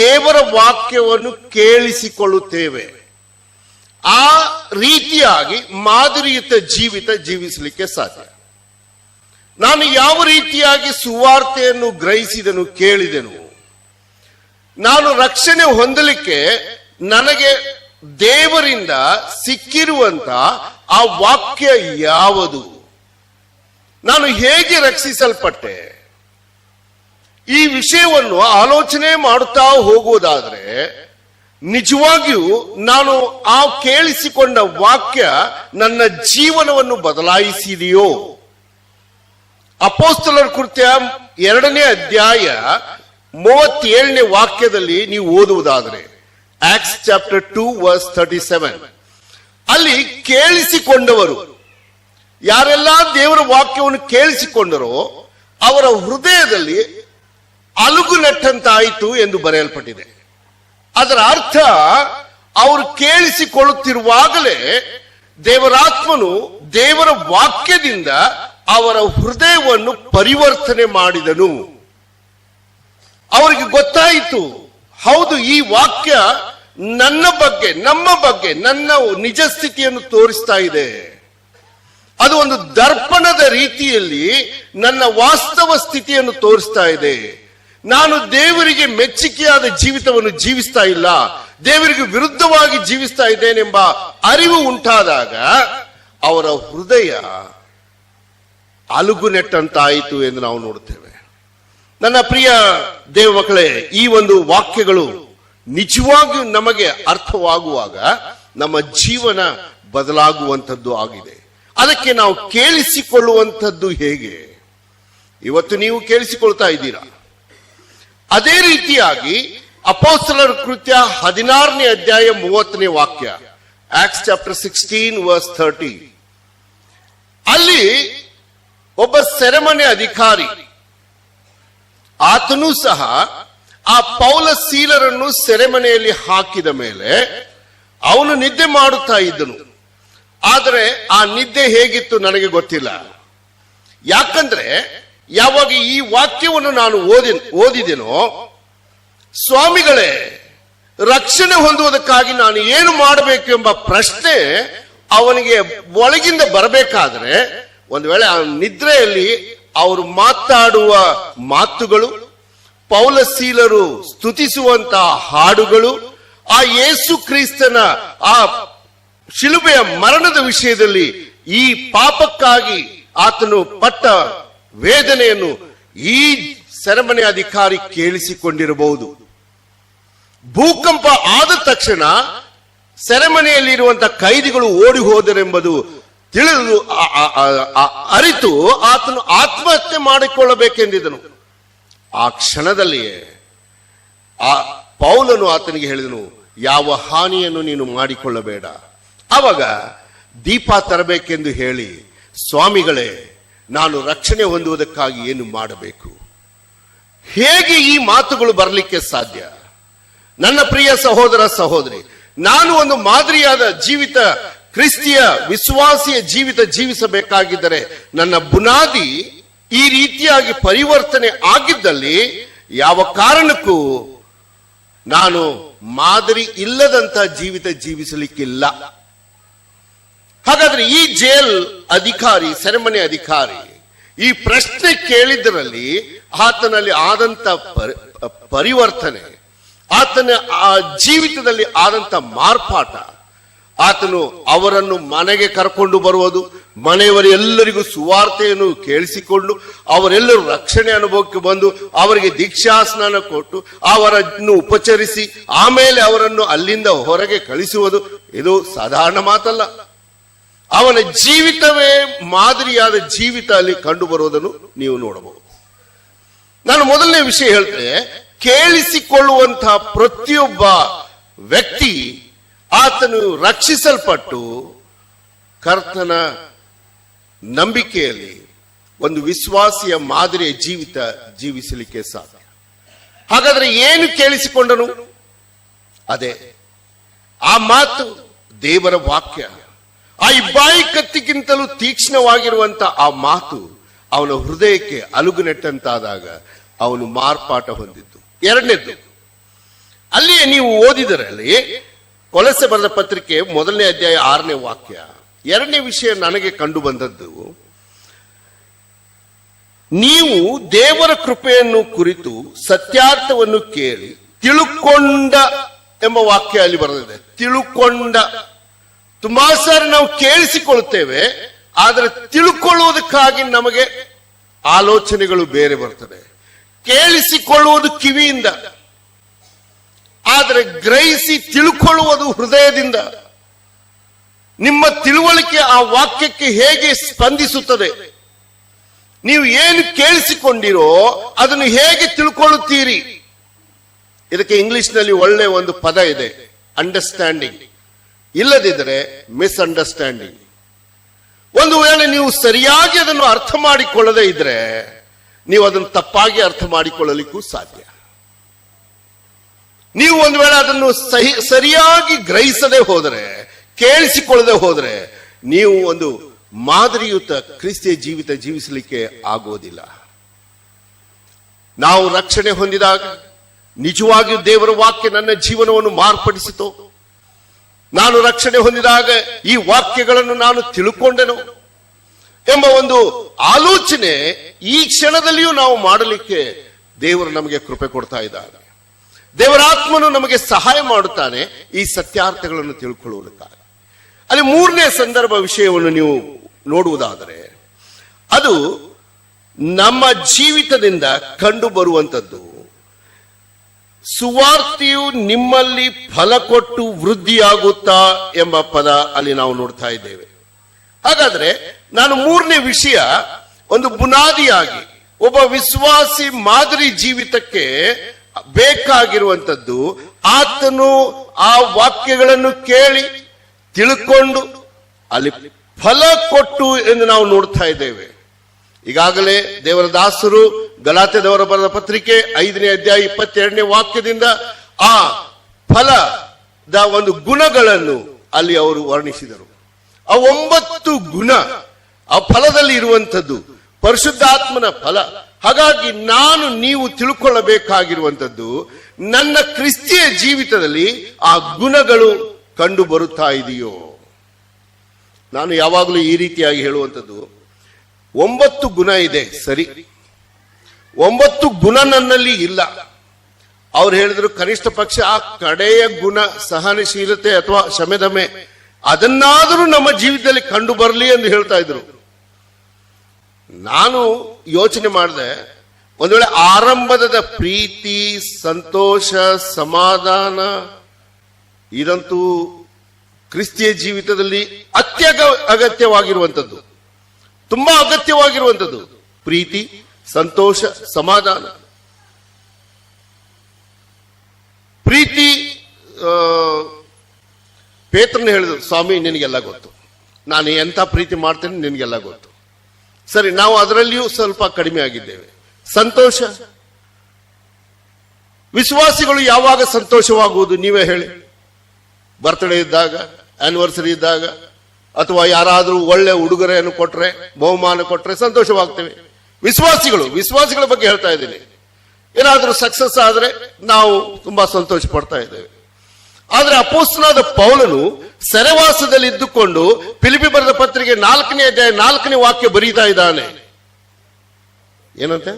ದೇವರ ವಾಕ್ಯವನ್ನು ಕೇಳಿಸಿಕೊಳ್ಳುತ್ತೇವೆ ಆ ರೀತಿಯಾಗಿ ಮಾದರಿಯುತ ಜೀವಿತ ಜೀವಿಸಲಿಕ್ಕೆ ಸಾಧ್ಯ. ನಾನು ಯಾವ ರೀತಿಯಾಗಿ ಸುವಾರ್ತೆಯನ್ನು ಗ್ರಹಿಸಿದನು, ಕೇಳಿದೆನು, ನಾನು ರಕ್ಷಣೆ ಹೊಂದಲಿಕ್ಕೆ ನನಗೆ ದೇವರಿಂದ ಸಿಕ್ಕಿರುವಂತ ಆ ವಾಕ್ಯ ಯಾವುದು, ನಾನು ಹೇಗೆ ರಕ್ಷಿಸಲ್ಪಟ್ಟೆ, ಈ ವಿಷಯವನ್ನು ಆಲೋಚನೆ ಮಾಡುತ್ತಾ ಹೋಗುವುದಾದ್ರೆ ನಿಜವಾಗಿಯೂ ನಾನು ಆ ಕೇಳಿಸಿಕೊಂಡ ವಾಕ್ಯ ನನ್ನ ಜೀವನವನ್ನು ಬದಲಾಯಿಸಿದೆಯೋ? ಅಪೊಸ್ತಲರ ಕೃತ್ಯ 2ನೇ ಅಧ್ಯಾಯ 37ನೇ ವಾಕ್ಯದಲ್ಲಿ ನೀವು ಓದುವುದಾದರೆ, ಆಕ್ಟ್ಸ್ ಚಾಪ್ಟರ್ 2 ವರ್ಸ್ 37, ಅಲ್ಲಿ ಕೇಳಿಸಿಕೊಂಡವರು ಯಾರೆಲ್ಲ ದೇವರ ವಾಕ್ಯವನ್ನು ಕೇಳಿಸಿಕೊಂಡರೋ ಅವರ ಹೃದಯದಲ್ಲಿ ಅಲುಗುನಟ್ಟಂತಾಯಿತು ಎಂದು ಬರೆಯಲ್ಪಟ್ಟಿದೆ. ಅದರ ಅರ್ಥ, ಅವರು ಕೇಳಿಸಿಕೊಳ್ಳುತ್ತಿರುವಾಗಲೇ ದೇವರಾತ್ಮನು ದೇವರ ವಾಕ್ಯದಿಂದ ಅವರ ಹೃದಯವನ್ನು ಪರಿವರ್ತನೆ ಮಾಡಿದನು. ಅವರಿಗೆ ಗೊತ್ತಾಯಿತು, ಹೌದು, ಈ ವಾಕ್ಯ ನನ್ನ ಬಗ್ಗೆ, ನಮ್ಮ ಬಗ್ಗೆ, ನನ್ನ ನಿಜ ಸ್ಥಿತಿಯನ್ನು ತೋರಿಸ್ತಾ ಇದೆ. ಅದು ಒಂದು ದರ್ಪಣದ ರೀತಿಯಲ್ಲಿ ನನ್ನ ವಾಸ್ತವ ಸ್ಥಿತಿಯನ್ನು ತೋರಿಸ್ತಾ ಇದೆ. ನಾನು ದೇವರಿಗೆ ಮೆಚ್ಚುಗೆಯಾದ ಜೀವಿತವನ್ನು ಜೀವಿಸ್ತಾ ಇಲ್ಲ, ದೇವರಿಗೆ ವಿರುದ್ಧವಾಗಿ ಜೀವಿಸ್ತಾ ಇದ್ದೇನೆಂಬ ಅರಿವು ಉಂಟಾದಾಗ ಅವರ ಹೃದಯ ಅಲುಗುನೆಟ್ಟಂತಾಯಿತು ಎಂದು ನಾವು ನೋಡುತ್ತೇವೆ. ನನ್ನ ಪ್ರಿಯ ದೇವ ಮಕ್ಕಳೇ, ಈ ಒಂದು ವಾಕ್ಯಗಳು ನಿಜವಾಗಿಯೂ ನಮಗೆ ಅರ್ಥವಾಗುವಾಗ ನಮ್ಮ ಜೀವನ ಬದಲಾಗುವಂಥದ್ದು ಆಗಿದೆ. ಅದಕ್ಕೆ ನಾವು ಕೇಳಿಸಿಕೊಳ್ಳುವಂಥದ್ದು ಹೇಗೆ? ಇವತ್ತು ನೀವು ಕೇಳಿಸಿಕೊಳ್ತಾ ಇದ್ದೀರಾ. ಅದೇ ರೀತಿಯಾಗಿ ಅಪೊಸ್ತಲರ ಕೃತ್ಯ 16ನೇ ಅಧ್ಯಾಯ 30ನೇ ವಾಕ್ಯ, ಆಕ್ಟ್ಸ್ ಚಾಪ್ಟರ್ 16 ವರ್ಸ್ 30, ಅಲ್ಲಿ ಒಬ್ಬ ಸೆರೆಮನೆ ಅಧಿಕಾರಿ, ಆತನೂ ಸಹ ಆ ಪೌಲ ಸೀಲರನ್ನು ಸೆರೆಮನೆಯಲ್ಲಿ ಹಾಕಿದ ಮೇಲೆ ಅವನು ನಿದ್ದೆ ಮಾಡುತ್ತಾ ಇದ್ದನು. ಆದರೆ ಆ ನಿದ್ದೆ ಹೇಗಿತ್ತು ನನಗೆ ಗೊತ್ತಿಲ್ಲ. ಯಾಕಂದ್ರೆ ಯಾವಾಗ ಈ ವಾಕ್ಯವನ್ನು ನಾನು ಓದಿದೆನೋ, ಸ್ವಾಮಿಗಳೇ, ರಕ್ಷಣೆ ಹೊಂದುವುದಕ್ಕಾಗಿ ನಾನು ಏನು ಮಾಡಬೇಕು ಎಂಬ ಪ್ರಶ್ನೆ ಅವನಿಗೆ ಒಳಗಿಂದ ಬರಬೇಕಾದ್ರೆ, ಒಂದು ವೇಳೆ ಆ ನಿದ್ರೆಯಲ್ಲಿ ಅವರು ಮಾತಾಡುವ ಮಾತುಗಳು, ಪೌಲ ಸೀಲರು ಸ್ತುತಿಸುವಂತಹ ಹಾಡುಗಳು, ಆ ಯೇಸು ಕ್ರಿಸ್ತನ ಆ ಶಿಲುಬೆಯ ಮರಣದ ವಿಷಯದಲ್ಲಿ ಈ ಪಾಪಕ್ಕಾಗಿ ಆತನು ಪಟ್ಟ ವೇದನೆಯನ್ನು ಈ ಸೆರೆಮನೆ ಅಧಿಕಾರಿ ಕೇಳಿಸಿಕೊಂಡಿರಬಹುದು. ಭೂಕಂಪ ಆದ ತಕ್ಷಣ ಸೆರೆಮನೆಯಲ್ಲಿರುವಂತಹ ಕೈದಿಗಳು ಓಡಿ ಹೋದರೆಂಬುದು ತಿಳಿದು ಅರಿತು ಆತನು ಆತ್ಮಹತ್ಯೆ ಮಾಡಿಕೊಳ್ಳಬೇಕೆಂದಿದ್ದನು. ಆ ಕ್ಷಣದಲ್ಲಿಯೇ ಆ ಪೌಲನು ಆತನಿಗೆ ಹೇಳಿದನು, ಯಾವ ಹಾನಿಯನ್ನು ನೀನು ಮಾಡಿಕೊಳ್ಳಬೇಡ. ಆವಾಗ ದೀಪ ತರಬೇಕೆಂದು ಹೇಳಿ, ಸ್ವಾಮಿಗಳೇ, ನಾನು ರಕ್ಷಣೆ ಹೊಂದುವುದಕ್ಕಾಗಿ ಏನು ಮಾಡಬೇಕು? ಹೇಗೆ ಈ ಮಾತುಗಳು ಬರಲಿಕ್ಕೆ ಸಾಧ್ಯ? ನನ್ನ ಪ್ರಿಯ ಸಹೋದರ ಸಹೋದರಿ, ನಾನು ಒಂದು ಮಾದರಿಯಾದ ಜೀವಿತ, ಕ್ರಿಸ್ತಿಯ ವಿಶ್ವಾಸಿಯ ಜೀವಿತ ಜೀವಿಸಬೇಕಾಗಿದ್ದರೆ ನನ್ನ ಬುನಾದಿ ಈ ರೀತಿಯಾಗಿ ಪರಿವರ್ತನೆ ಆಗಿದ್ದಲ್ಲಿ ಯಾವ ಕಾರಣಕ್ಕೂ ನಾನು ಮಾದರಿ ಇಲ್ಲದಂತ ಜೀವಿತ ಜೀವಿಸಲಿಕ್ಕಿಲ್ಲ. ಹಾಗಾದ್ರೆ ಈ ಜೈಲ್ ಅಧಿಕಾರಿ, ಸೆರೆಮನೆ ಅಧಿಕಾರಿ ಈ ಪ್ರಶ್ನೆ ಕೇಳಿದ್ದರಲ್ಲಿ ಆತನಲ್ಲಿ ಆದಂತ ಪರಿವರ್ತನೆ, ಆತನ ಆ ಜೀವಿತದಲ್ಲಿ ಆದಂತ ಮಾರ್ಪಾಟ, ಆತನು ಅವರನ್ನು ಮನೆಗೆ ಕರ್ಕೊಂಡು ಬರುವುದು, ಮನೆಯವರೆಲ್ಲರಿಗೂ ಸುವಾರ್ತೆಯನ್ನು ಕೇಳಿಸಿಕೊಂಡು ಅವರೆಲ್ಲರೂ ರಕ್ಷಣೆ ಅನುಭವಕ್ಕೆ ಬಂದು ಅವರಿಗೆ ದೀಕ್ಷಾ ಸ್ನಾನ ಕೊಟ್ಟು ಅವರನ್ನು ಉಪಚರಿಸಿ ಆಮೇಲೆ ಅವರನ್ನು ಅಲ್ಲಿಂದ ಹೊರಗೆ ಕಳಿಸುವುದು ಇದು ಸಾಧಾರಣ ಮಾತಲ್ಲ. ಅವನ ಜೀವಿತವೇ ಮಾದರಿಯಾದ ಜೀವಿತ ಅಲ್ಲಿ ಕಂಡು ಬರುವುದನ್ನು ನೀವು ನೋಡಬಹುದು. ನಾನು ಮೊದಲನೇ ವಿಷಯ ಹೇಳ್ತೇನೆ, ಕೇಳಿಸಿಕೊಳ್ಳುವಂತಹ ಪ್ರತಿಯೊಬ್ಬ ವ್ಯಕ್ತಿ ಆತನು ರಕ್ಷಿಸಲ್ಪಟ್ಟು ಕರ್ತನ ನಂಬಿಕೆಯಲ್ಲಿ ಒಂದು ವಿಶ್ವಾಸಿಯ ಮಾದರಿಯ ಜೀವಿತ ಜೀವಿಸಲಿಕ್ಕೆ ಸಾಧ್ಯ. ಹಾಗಾದ್ರೆ ಏನು ಕೇಳಿಸಿಕೊಂಡನು? ಅದೇ ಆ ಮಾತು, ದೇವರ ವಾಕ್ಯ. ಆ ಇಬ್ಬಾಯಿ ಕತ್ತಿಗಿಂತಲೂ ತೀಕ್ಷ್ಣವಾಗಿರುವಂತ ಆ ಮಾತು ಅವನ ಹೃದಯಕ್ಕೆ ಅಲುಗು ನೆಟ್ಟಂತಾದಾಗ ಅವನು ಮಾರ್ಪಾಟ ಹೊಂದಿದ್ದು. ಎರಡನೇದ್ದು, ಅಲ್ಲಿಯೇ ನೀವು ಓದಿದರಲ್ಲಿ ಕೊಲೊಸೆ ಬರೆದ ಪತ್ರಿಕೆ 1ನೇ ಅಧ್ಯಾಯ 6ನೇ ವಾಕ್ಯ. ಎರಡನೇ ವಿಷಯ ನನಗೆ ಕಂಡು ಬಂದದ್ದು, ನೀವು ದೇವರ ಕೃಪೆಯನ್ನು ಕುರಿತು ಸತ್ಯಾರ್ಥವನ್ನು ಕೇಳಿ ತಿಳುಕೊಂಡ ಎಂಬ ವಾಕ್ಯ ಅಲ್ಲಿ ಬರೆದಿದೆ. ತಿಳುಕೊಂಡ. ತುಂಬಾ ಸಾರಿ ನಾವು ಕೇಳಿಸಿಕೊಳ್ಳುತ್ತೇವೆ, ಆದರೆ ತಿಳುಕೊಳ್ಳುವುದಕ್ಕಾಗಿ ನಮಗೆ ಆಲೋಚನೆಗಳು ಬೇರೆ ಬರ್ತದೆ. ಕೇಳಿಸಿಕೊಳ್ಳುವುದು ಕಿವಿಯಿಂದ, ಆದರೆ ಗ್ರಹಿಸಿ ತಿಳುಕೊಳ್ಳುವುದು ಹೃದಯದಿಂದ. ನಿಮ್ಮ ತಿಳುವಳಿಕೆ ಆ ವಾಕ್ಯಕ್ಕೆ ಹೇಗೆ ಸ್ಪಂದಿಸುತ್ತದೆ, ನೀವು ಏನು ಕೇಳಿಸಿಕೊಂಡಿರೋ ಅದನ್ನು ಹೇಗೆ ತಿಳ್ಕೊಳ್ಳುತ್ತೀರಿ. ಇದಕ್ಕೆ ಇಂಗ್ಲಿಷ್ನಲ್ಲಿ ಒಳ್ಳೆ ಒಂದು ಪದ ಇದೆ, ಅಂಡರ್ಸ್ಟ್ಯಾಂಡಿಂಗ್. ಇಲ್ಲದಿದ್ದರೆ ಮಿಸ್ಅಂಡರ್ಸ್ಟ್ಯಾಂಡಿಂಗ್. ಒಂದು ವೇಳೆ ನೀವು ಸರಿಯಾಗಿ ಅದನ್ನು ಅರ್ಥ ಮಾಡಿಕೊಳ್ಳದೆ ಇದ್ರೆ ನೀವು ಅದನ್ನು ತಪ್ಪಾಗಿ ಅರ್ಥ ಮಾಡಿಕೊಳ್ಳಲಿಕ್ಕೂ ಸಾಧ್ಯ. ನೀವು ಒಂದು ವೇಳೆ ಅದನ್ನು ಸರಿಯಾಗಿ ಗ್ರಹಿಸದೆ ಹೋದರೆ, ಕೇಳಿಸಿಕೊಳ್ಳದೆ ಹೋದರೆ, ನೀವು ಒಂದು ಮಾದರಿಯುತ ಕ್ರಿಸ್ತಿಯ ಜೀವಿತ ಜೀವಿಸಲಿಕ್ಕೆ ಆಗೋದಿಲ್ಲ. ನಾವು ರಕ್ಷಣೆ ಹೊಂದಿದಾಗ ನಿಜವಾಗಿಯೂ ದೇವರ ವಾಕ್ಯ ನನ್ನ ಜೀವನವನ್ನು ಮಾರ್ಪಡಿಸಿತು. ನಾನು ರಕ್ಷಣೆ ಹೊಂದಿದಾಗ ಈ ವಾಕ್ಯಗಳನ್ನು ನಾನು ತಿಳ್ಕೊಂಡೆನು ಎಂಬ ಒಂದು ಆಲೋಚನೆ ಈ ಕ್ಷಣದಲ್ಲಿಯೂ ನಾವು ಮಾಡಲಿಕ್ಕೆ ದೇವರು ನಮಗೆ ಕೃಪೆ ಕೊಡ್ತಾ ಇದ್ದಾನೆ. ದೇವರ ಆತ್ಮನು ನಮಗೆ ಸಹಾಯ ಮಾಡುತ್ತಾನೆ ಈ ಸತ್ಯಾರ್ಥಗಳನ್ನು ತಿಳ್ಕೊಳ್ಳುವುದಕ್ಕಾಗಿ. ಅಲ್ಲಿ 3ನೇ ಸಂದರ್ಭ ವಿಷಯವನ್ನು ನೀವು ನೋಡುವುದಾದರೆ, ಅದು ನಮ್ಮ ಜೀವಿತದಿಂದ ಕಂಡು ಬರುವಂತದ್ದು. ಸುವಾರ್ತೆಯು ನಿಮ್ಮಲ್ಲಿ ಫಲ ಕೊಟ್ಟು ವೃದ್ಧಿಯಾಗುತ್ತಾ ಎಂಬ ಪದ ಅಲ್ಲಿ ನಾವು ನೋಡ್ತಾ ಇದ್ದೇವೆ. ಹಾಗಾದ್ರೆ ನಾನು 3ನೇ ವಿಷಯ, ಒಂದು ಬುನಾದಿಯಾಗಿ ಒಬ್ಬ ವಿಶ್ವಾಸಿ ಮಾದರಿ ಜೀವಿತಕ್ಕೆ ಬೇಕಾಗಿರುವಂತದ್ದು, ಆತನು ಆ ವಾಕ್ಯಗಳನ್ನು ಕೇಳಿ ತಿಳ್ಕೊಂಡು ಅಲ್ಲಿ ಫಲ ಕೊಟ್ಟು ಎಂದು ನಾವು ನೋಡ್ತಾ ಇದ್ದೇವೆ. ಈಗಾಗಲೇ ದೇವರ ದಾಸರು ಗಲಾತ್ಯದವರ ಬರೆದ ಪತ್ರಿಕೆ 5ನೇ ಅಧ್ಯಾಯ 22ನೇ ವಾಕ್ಯದಿಂದ ಆ ಫಲದ ಒಂದು ಗುಣಗಳನ್ನು ಅಲ್ಲಿ ಅವರು ವರ್ಣಿಸಿದರು. ಆ 9 ಗುಣ ಆ ಫಲದಲ್ಲಿ ಇರುವಂತದ್ದು ಪರಿಶುದ್ಧಾತ್ಮನ ಫಲ. ಹಾಗಾಗಿ ನೀವು ತಿಳ್ಕೊಳ್ಳಬೇಕಾಗಿರುವಂತದ್ದು, ನನ್ನ ಕ್ರಿಸ್ತಿಯ ಜೀವಿತದಲ್ಲಿ ಆ ಗುಣಗಳು ಕಂಡು ಬರುತ್ತಾ ಇದೆಯೋ. ನಾನು ಯಾವಾಗಲೂ ಈ ರೀತಿಯಾಗಿ ಹೇಳುವಂಥದ್ದು, 9 ಗುಣ ಇದೆ ಸರಿ, 9 ಗುಣ ನನ್ನಲ್ಲಿ ಇಲ್ಲ. ಅವ್ರು ಹೇಳಿದ್ರು ಕನಿಷ್ಠ ಪಕ್ಷ ಆ ಕಡೆಯ ಗುಣ ಸಹನಶೀಲತೆ ಅಥವಾ ಶಮೆದಮೆ ಅದನ್ನಾದರೂ ನಮ್ಮ ಜೀವಿತದಲ್ಲಿ ಕಂಡು ಬರಲಿ ಎಂದು ಹೇಳ್ತಾ ಇದ್ರು. ನಾನು ಯೋಚನೆ ಮಾಡಿದೆ, ಒಂದು ವೇಳೆ ಆರಂಭದ ಪ್ರೀತಿ, ಸಂತೋಷ, ಸಮಾಧಾನ ಇದಂತೂ ಕ್ರಿಸ್ತಿಯ ಜೀವಿತದಲ್ಲಿ ಅಗತ್ಯವಾಗಿರುವಂಥದ್ದು, ತುಂಬಾ ಅಗತ್ಯವಾಗಿರುವಂಥದ್ದು. ಪ್ರೀತಿ, ಸಂತೋಷ, ಸಮಾಧಾನ. ಪ್ರೀತಿ, ಪೇತ್ರನ ಹೇಳಿದ್ರು, ಸ್ವಾಮಿ ನಿನಗೆಲ್ಲ ಗೊತ್ತು, ನಾನು ಎಂಥ ಪ್ರೀತಿ ಮಾಡ್ತೇನೆ ನಿನಗೆಲ್ಲ ಗೊತ್ತು. ಸರಿ, ನಾವು ಅದರಲ್ಲಿಯೂ ಸ್ವಲ್ಪ ಕಡಿಮೆ ಆಗಿದ್ದೇವೆ. ಸಂತೋಷ, ವಿಶ್ವಾಸಿಗಳು ಯಾವಾಗ ಸಂತೋಷವಾಗುವುದು ನೀವೇ ಹೇಳಿ? ಬರ್ತ್ಡೇ ಇದ್ದಾಗ, ಆನಿವರ್ಸರಿ ಇದ್ದಾಗ, ಅಥವಾ ಯಾರಾದ್ರೂ ಒಳ್ಳೆ ಉಡುಗೊರೆಯನ್ನು ಕೊಟ್ರೆ, ಬಹುಮಾನ ಕೊಟ್ರೆ ಸಂತೋಷವಾಗ್ತೇವೆ. ವಿಶ್ವಾಸಿಗಳ ಬಗ್ಗೆ ಹೇಳ್ತಾ ಇದ್ದೀನಿ. ಏನಾದ್ರೂ ಸಕ್ಸಸ್ ಆದ್ರೆ ನಾವು ತುಂಬಾ ಸಂತೋಷ ಪಡ್ತಾ ಇದ್ದೇವೆ. ಆದ್ರೆ ಅಪೊಸ್ತಲನಾದ ಪೌಲನು ಸೆರೆವಾಸದಲ್ಲಿ ಇದ್ದುಕೊಂಡು ಫಿಲಿಪ್ಪಿ ಬರೆದ ಪತ್ರಿಕೆ 4ನೇ ಅಧ್ಯಾಯ 4ನೇ ವಾಕ್ಯ ಬರೀತಾ ಇದ್ದಾನೆ. ಏನಂತೆ?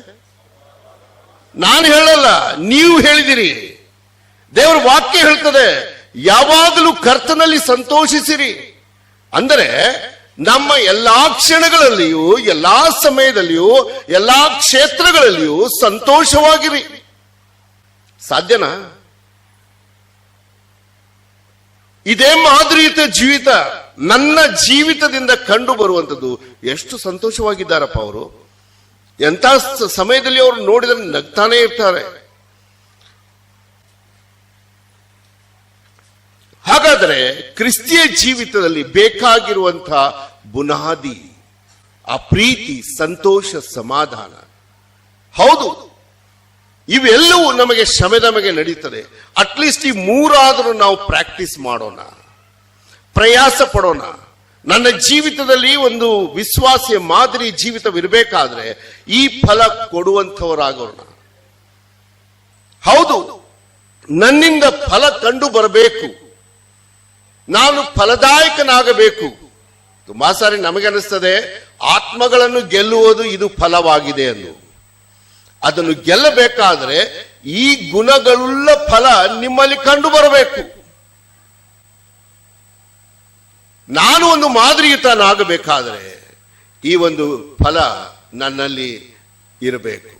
ನಾನು ಹೇಳಲ್ಲ, ನೀವು ಹೇಳಿದಿರಿ. ದೇವರ ವಾಕ್ಯ ಹೇಳ್ತದೆ, ಯಾವಾಗಲೂ ಕರ್ತನಲ್ಲಿ ಸಂತೋಷಿಸಿರಿ. ಅಂದರೆ ನಮ್ಮ ಎಲ್ಲಾ ಕ್ಷಣಗಳಲ್ಲಿಯೂ, ಎಲ್ಲಾ ಸಮಯದಲ್ಲಿಯೂ, ಎಲ್ಲಾ ಕ್ಷೇತ್ರಗಳಲ್ಲಿಯೂ ಸಂತೋಷವಾಗಿರಿ. ಸಾಧ್ಯನಾ? ಇದೇ ಮಾದರಿಯುತ ಜೀವಿತ ನನ್ನ ಜೀವಿತದಿಂದ ಕಂಡು ಬರುವಂತದ್ದು. ಎಷ್ಟು ಸಂತೋಷವಾಗಿದ್ದಾರಪ್ಪ ಅವರು! ಎಂಥ ಸಮಯದಲ್ಲಿ ಅವರು ನೋಡಿದರೆ ನಗ್ತಾನೆ ಇರ್ತಾರೆ. ಹಾಗಾದರೆ ಕ್ರಿಸ್ತಿಯ ಜೀವಿತದಲ್ಲಿ ಬೇಕಾಗಿರುವಂತಹ ಬುನಾದಿ ಆ ಪ್ರೀತಿ, ಸಂತೋಷ, ಸಮಾಧಾನ. ಹೌದು, ಇವೆಲ್ಲವೂ ನಮಗೆ ಶ್ರಮೆದಮಗೆ ನಡೀತದೆ. ಅಟ್ಲೀಸ್ಟ್ ಈ 3 ಆದರೂ ನಾವು ಪ್ರಾಕ್ಟೀಸ್ ಮಾಡೋಣ, ಪ್ರಯಾಸ ಪಡೋಣ. ನನ್ನ ಜೀವಿತದಲ್ಲಿ ಒಂದು ವಿಶ್ವಾಸಿಯ ಮಾದರಿ ಜೀವಿತವಿರಬೇಕಾದ್ರೆ ಈ ಫಲ ಕೊಡುವಂಥವರಾಗೋಣ. ಹೌದು, ನನ್ನಿಂದ ಫಲ ಕಂಡು ಬರಬೇಕು, ನಾನು ಫಲದಾಯಕನಾಗಬೇಕು. ತುಂಬಾ ಸಾರಿ ನಮಗನಿಸ್ತದೆ ಆತ್ಮಗಳನ್ನು ಗೆಲ್ಲುವುದು ಇದು ಫಲವಾಗಿದೆ ಎಂದು. ಅದನ್ನು ಗೆಲ್ಲಬೇಕಾದ್ರೆ ಈ ಗುಣಗಳುಳ್ಳ ಫಲ ನಿಮ್ಮಲ್ಲಿ ಕಂಡು ಬರಬೇಕು. ನಾನು ಒಂದು ಮಾದರಿಯುತನಾಗಬೇಕಾದ್ರೆ ಈ ಒಂದು ಫಲ ನನ್ನಲ್ಲಿ ಇರಬೇಕು.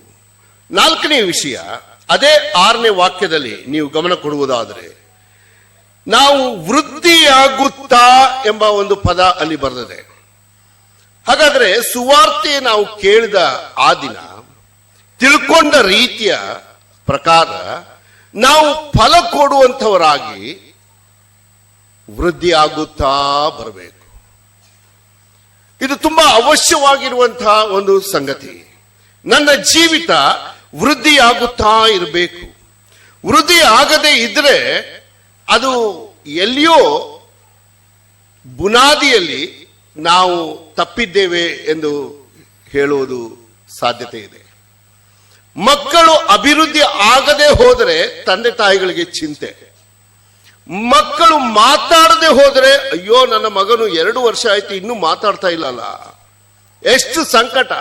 4ನೇ ವಿಷಯ, ಅದೇ 6ನೇ ವಾಕ್ಯದಲ್ಲಿ ನೀವು ಗಮನ ಕೊಡುವುದಾದರೆ, ನಾವು ವೃದ್ಧಿಯಾಗುತ್ತಾ ಎಂಬ ಒಂದು ಪದ ಅಲ್ಲಿ ಬರ್ತದೆ. ಹಾಗಾದ್ರೆ ಸುವಾರ್ತೆ ನಾವು ಕೇಳಿದ ಆ ದಿನ ತಿಳ್ಕೊಂಡ ರೀತಿಯ ಪ್ರಕಾರ ನಾವು ಫಲ ಕೊಡುವಂಥವರಾಗಿ ವೃದ್ಧಿ ಆಗುತ್ತಾ ಬರಬೇಕು. ಇದು ತುಂಬಾ ಅವಶ್ಯವಾಗಿರುವಂತಹ ಒಂದು ಸಂಗತಿ. ನನ್ನ ಜೀವಿತ ವೃದ್ಧಿಯಾಗುತ್ತಾ ಇರಬೇಕು. ವೃದ್ಧಿ ಆಗದೆ ಇದ್ರೆ ಅದು ಎಲ್ಲಿಯೋ ಬುನಾದಿಯಲ್ಲಿ ನಾವು ತಪ್ಪಿದ್ದೇವೆ ಎಂದು ಹೇಳುವುದು ಸಾಧ್ಯತೆ ಇದೆ. ಮಕ್ಕಳು ಅಭಿವೃದ್ಧಿ ಆಗದೆ ಹೋದರೆ ತಂದೆ ತಾಯಿಗಳಿಗೆ ಚಿಂತೆ. ಮಕ್ಕಳು ಮಾತಾಡದೆ ಹೋದರೆ ಅಯ್ಯೋ ನನ್ನ ಮಗನು 2 ವರ್ಷ ಆಯ್ತು ಇನ್ನೂ ಮಾತಾಡ್ತಾ ಇಲ್ಲಲ್ಲ, ಎಷ್ಟು ಸಂಕಟ.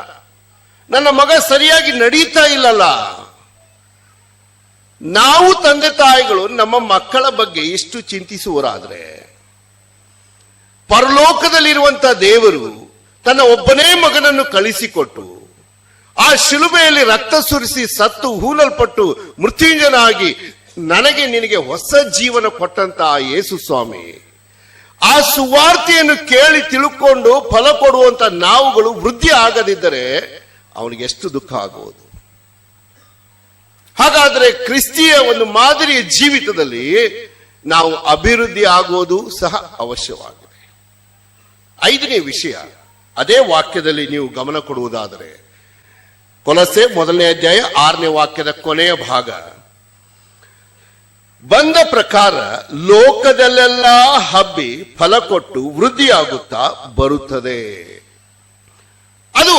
ನನ್ನ ಮಗ ಸರಿಯಾಗಿ ನಡೀತಾ ಇಲ್ಲಲ್ಲ. ನಾವು ತಂದೆ ತಾಯಿಗಳು ನಮ್ಮ ಮಕ್ಕಳ ಬಗ್ಗೆ ಇಷ್ಟು ಚಿಂತಿಸುವರಾದ್ರೆ, ಪರಲೋಕದಲ್ಲಿರುವಂತಹ ದೇವರು ತನ್ನ ಒಬ್ಬನೇ ಮಗನನ್ನು ಕಳಿಸಿಕೊಟ್ಟು ಆ ಶಿಲುಬೆಯಲ್ಲಿ ರಕ್ತ ಸುರಿಸಿ ಸತ್ತು ಹೂನಲ್ಪಟ್ಟು ಮೃತ್ಯುಂಜನಾಗಿ ನನಗೆ ನಿನಗೆ ಹೊಸ ಜೀವನ ಕೊಟ್ಟಂತಹ ಯೇಸು ಸ್ವಾಮಿ, ಆ ಸುವಾರ್ತೆಯನ್ನು ಕೇಳಿ ತಿಳ್ಕೊಂಡು ಫಲ ಕೊಡುವಂತ ನಾವುಗಳು ವೃದ್ಧಿ ಆಗದಿದ್ದರೆ ಅವನಿಗೆ ಎಷ್ಟು ದುಃಖ ಆಗುವುದು. ಹಾಗಾದ್ರೆ ಕ್ರಿಸ್ತಿಯ ಒಂದು ಮಾದರಿಯ ಜೀವಿತದಲ್ಲಿ ನಾವು ಅಭಿವೃದ್ಧಿ ಆಗುವುದು ಸಹ ಅವಶ್ಯವಾಗಿದೆ. 5ನೇ ವಿಷಯ, ಅದೇ ವಾಕ್ಯದಲ್ಲಿ ನೀವು ಗಮನ ಕೊಡುವುದಾದರೆ, ಕೊಲಸೆ 1ನೇ ಅಧ್ಯಾಯ 6ನೇ ವಾಕ್ಯದ ಕೊನೆಯ ಭಾಗ, ಬಂದ ಪ್ರಕಾರ ಲೋಕದಲ್ಲೆಲ್ಲ ಹಬ್ಬಿ ಫಲ ಕೊಟ್ಟು ವೃದ್ಧಿಯಾಗುತ್ತಾ ಬರುತ್ತದೆ. ಅದು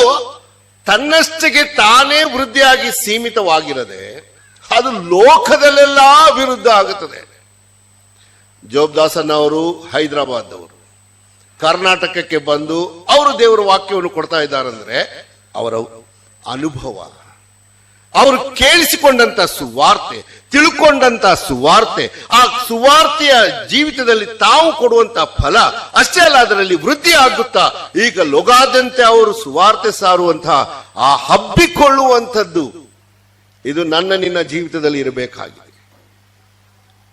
ತನ್ನಷ್ಟಕ್ಕೆ ತಾನೇ ವೃದ್ಧಿಯಾಗಿ ಸೀಮಿತವಾಗಿರದೆ ಅದು ಲೋಕದಲ್ಲೆಲ್ಲ ವಿರುದ್ಧ ಆಗುತ್ತದೆ. ಜೋಬ್ದಾಸನ್ ಅವರು ಹೈದರಾಬಾದ್ದವರು ಕರ್ನಾಟಕಕ್ಕೆ ಬಂದು ಅವರು ದೇವರ ವಾಕ್ಯವನ್ನು ಕೊಡ್ತಾ ಇದ್ದಾರಂದ್ರೆ ಅವರ ಅನುಭವ, ಅವರು ಕೇಳಿಸಿಕೊಂಡಂತ ಸುವಾರ್ತೆ, ತಿಳ್ಕೊಂಡಂತ ಸುವಾರ್ತೆ, ಆ ಸುವಾರ್ತೆಯ ಜೀವಿತದಲ್ಲಿ ತಾವು ಕೊಡುವಂತ ಫಲ ಅಷ್ಟೇ ಅಲ್ಲ, ಅದರಲ್ಲಿ ವೃದ್ಧಿ ಆಗುತ್ತಾ ಈಗ ಲೋಕಾದ್ಯಂತ ಅವರು ಸುವಾರ್ತೆ ಸಾರುವಂತಹ ಆ ಹಬ್ಬಿಕೊಳ್ಳುವಂಥದ್ದು ಇದು ನನ್ನ ನಿನ್ನ ಜೀವಿತದಲ್ಲಿ ಇರಬೇಕಾಗಿದೆ.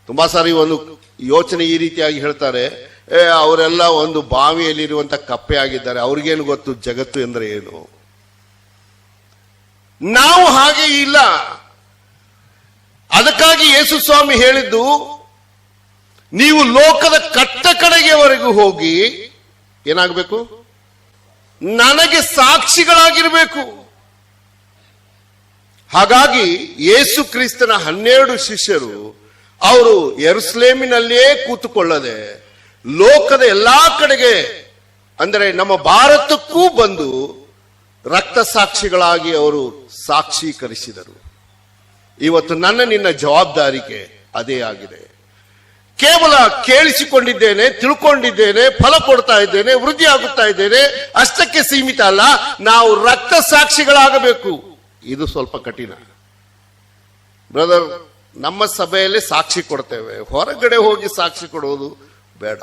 ತುಂಬಾ ಸಾರಿ ಒಂದು ಯೋಚನೆ ಈ ರೀತಿಯಾಗಿ ಹೇಳ್ತಾರೆ, ಅವರೆಲ್ಲ ಒಂದು ಬಾವಿಯಲ್ಲಿರುವಂತ ಕಪ್ಪೆ ಆಗಿದ್ದಾರೆ, ಅವ್ರಿಗೇನು ಗೊತ್ತು ಜಗತ್ತು ಎಂದ್ರೆ ಏನು. ನಾವು ಹಾಗೆ ಇಲ್ಲ. ಅದಕ್ಕಾಗಿ ಯೇಸು ಸ್ವಾಮಿ ಹೇಳಿದ್ದು, ನೀವು ಲೋಕದ ಕಟ್ಟ ಕಡೆಗೆವರೆಗೂ ಹೋಗಿ ಏನಾಗಬೇಕು, ನನಗೆ ಸಾಕ್ಷಿಗಳಾಗಿರಬೇಕು. ಹಾಗಾಗಿ ಯೇಸು ಕ್ರಿಸ್ತನ 12 ಶಿಷ್ಯರು ಅವರು ಯೆರೂಸಲೇಮಿನಲ್ಲಿಯೇ ಕೂತುಕೊಳ್ಳದೆ ಲೋಕದ ಎಲ್ಲಾ ಕಡೆಗೆ, ಅಂದರೆ ನಮ್ಮ ಭಾರತಕ್ಕೂ ಬಂದು ರಕ್ತ ಸಾಕ್ಷಿಗಳಾಗಿ ಅವರು ಸಾಕ್ಷೀಕರಿಸಿದರು. ಇವತ್ತು ನನ್ನ ನಿನ್ನ ಜವಾಬ್ದಾರಿಗೆ ಅದೇ ಆಗಿದೆ. ಕೇವಲ ಕೇಳಿಸಿಕೊಂಡಿದ್ದೇನೆ, ತಿಳ್ಕೊಂಡಿದ್ದೇನೆ, ಫಲ ಕೊಡ್ತಾ ಇದ್ದೇನೆ, ವೃದ್ಧಿ ಆಗುತ್ತಾ ಇದ್ದೇನೆ ಅಷ್ಟಕ್ಕೆ ಸೀಮಿತ ಅಲ್ಲ, ನಾವು ರಕ್ತ ಸಾಕ್ಷಿಗಳಾಗಬೇಕು. ಇದು ಸ್ವಲ್ಪ ಕಠಿಣ ಬ್ರದರ್. ನಮ್ಮ ಸಭೆಯಲ್ಲಿ ಸಾಕ್ಷಿ ಕೊಡ್ತೇವೆ, ಹೊರಗಡೆ ಹೋಗಿ ಸಾಕ್ಷಿ ಕೊಡೋದು ಬೇಡ,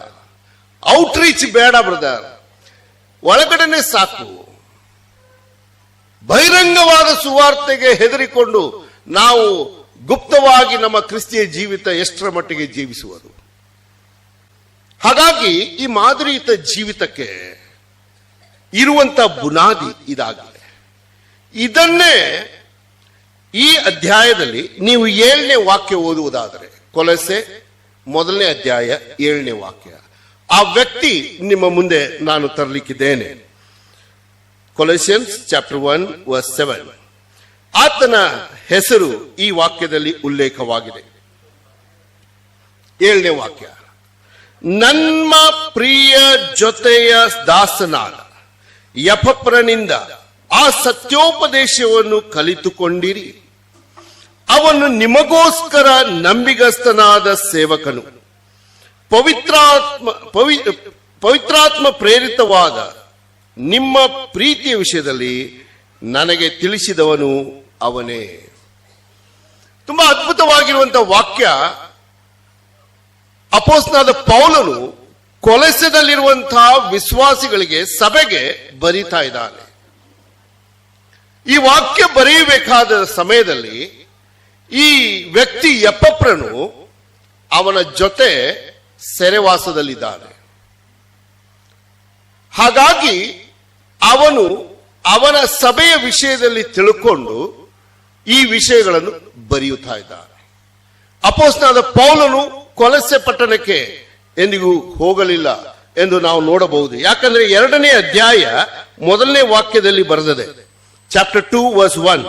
ಔಟ್ರೀಚ್ ಬೇಡ ಬ್ರದರ್, ಒಳಗಡೆನೆ ಸಾಕು. ಬಹಿರಂಗವಾದ ಸುವಾರ್ತೆಗೆ ಹೆದರಿಕೊಂಡು ನಾವು ಗುಪ್ತವಾಗಿ ನಮ್ಮ ಕ್ರಿಸ್ತಿಯ ಜೀವಿತ ಎಷ್ಟರ ಮಟ್ಟಿಗೆ ಜೀವಿಸುವುದು. ಹಾಗಾಗಿ ಈ ಮಾದರಿಯುತ ಜೀವಿತಕ್ಕೆ ಇರುವಂತ ಬುನಾದಿ ಇದಾಗಿದೆ. ಇದನ್ನೇ ಈ ಅಧ್ಯಾಯದಲ್ಲಿ ನೀವು 7ನೇ ವಾಕ್ಯ ಓದುವುದಾದರೆ, ಕೊಲಸೆ 1ನೇ ಅಧ್ಯಾಯ 7ನೇ ವಾಕ್ಯ, ಆ ವ್ಯಕ್ತಿ ನಿಮ್ಮ ಮುಂದೆ ನಾನು ತರಲಿಕ್ಕಿದ್ದೇನೆ. ಕೊಲೋಸಿಯನ್ಸ್ ಚಾಪ್ಟರ್ 1 ವರ್ಸ್ 7. ಆತನ ಹೆಸರು ಈ ವಾಕ್ಯದಲ್ಲಿ ಉಲ್ಲೇಖವಾಗಿದೆ. 7ನೇ ವಾಕ್ಯ, ನಮ್ಮ ಪ್ರಿಯ ಜೊತೆಯ ದಾಸನಾದ ಎಪಫ್ರನಿಂದ ಆ ಸತ್ಯೋಪದೇಶವನ್ನು ಕಲಿತುಕೊಂಡಿರಿ. ಅವನು ನಿಮಗೋಸ್ಕರ ನಂಬಿಗಸ್ತನಾದ ಸೇವಕನು, ಪವಿತ್ರಾತ್ಮ ಪ್ರೇರಿತವಾದ ನಿಮ್ಮ ಪ್ರೀತಿಯ ವಿಷಯದಲ್ಲಿ ನನಗೆ ತಿಳಿಸಿದವನು ಅವನೇ. ತುಂಬಾ ಅದ್ಭುತವಾಗಿರುವಂತಹ ವಾಕ್ಯ. ಅಪೊಸ್ತಲನಾದ ಪೌಲನು ಕೊಲೊಸ್ಸೆಯಲ್ಲಿರುವಂತಹ ವಿಶ್ವಾಸಿಗಳಿಗೆ, ಸಭೆಗೆ ಬರೀತಾ ಇದ್ದಾನೆ. ಈ ವಾಕ್ಯ ಬರೆಯಬೇಕಾದ ಸಮಯದಲ್ಲಿ ಈ ವ್ಯಕ್ತಿ ಎಪಫ್ರನು ಅವನ ಜೊತೆ ಸೆರೆವಾಸದಲ್ಲಿದ್ದಾನೆ. ಹಾಗಾಗಿ ಅವನು ಅವನ ಸಭೆಯ ವಿಷಯದಲ್ಲಿ ತಿಳ್ಕೊಂಡು ಈ ವಿಷಯಗಳನ್ನು ಬರೆಯುತ್ತಾ ಇದ್ದಾನೆ. ಅಪೊಸ್ತಲನಾದ ಪೌಲನು ಕೊಲೊಸ್ಸೆ ಪಟ್ಟಣಕ್ಕೆ ಎಂದಿಗೂ ಹೋಗಲಿಲ್ಲ ಎಂದು ನಾವು ನೋಡಬಹುದು. ಯಾಕಂದ್ರೆ 2ನೇ ಅಧ್ಯಾಯ 1ನೇ ವಾಕ್ಯದಲ್ಲಿ ಬರೆದಿದೆ. ಚಾಪ್ಟರ್ 2 ವರ್ಸ್ 1,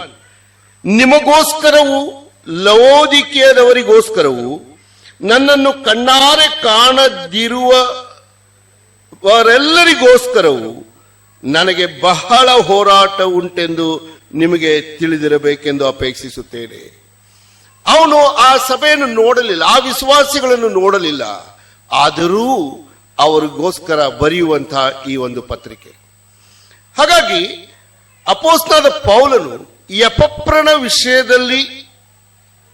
ನಿಮಗೋಸ್ಕರವೂ ಲವೋದಿಕೀಯದವರಿಗೋಸ್ಕರವೂ ನನ್ನನ್ನು ಕಣ್ಣಾರೆ ಕಾಣದಿರುವವರೆಲ್ಲರಿಗೋಸ್ಕರವೂ ನನಗೆ ಬಹಳ ಹೋರಾಟ ಉಂಟೆಂದು ನಿಮಗೆ ತಿಳಿದಿರಬೇಕೆಂದು ಅಪೇಕ್ಷಿಸುತ್ತೇನೆ. ಅವನು ಆ ಸಭೆಯನ್ನು ನೋಡಲಿಲ್ಲ, ಆ ವಿಶ್ವಾಸಿಗಳನ್ನು ನೋಡಲಿಲ್ಲ, ಆದರೂ ಅವರಿಗೋಸ್ಕರ ಬರೆಯುವಂತಹ ಈ ಒಂದು ಪತ್ರಿಕೆ. ಹಾಗಾಗಿ ಅಪೊಸ್ತಲನಾದ ಪೌಲನು ಎಪಫ್ರನ ವಿಷಯದಲ್ಲಿ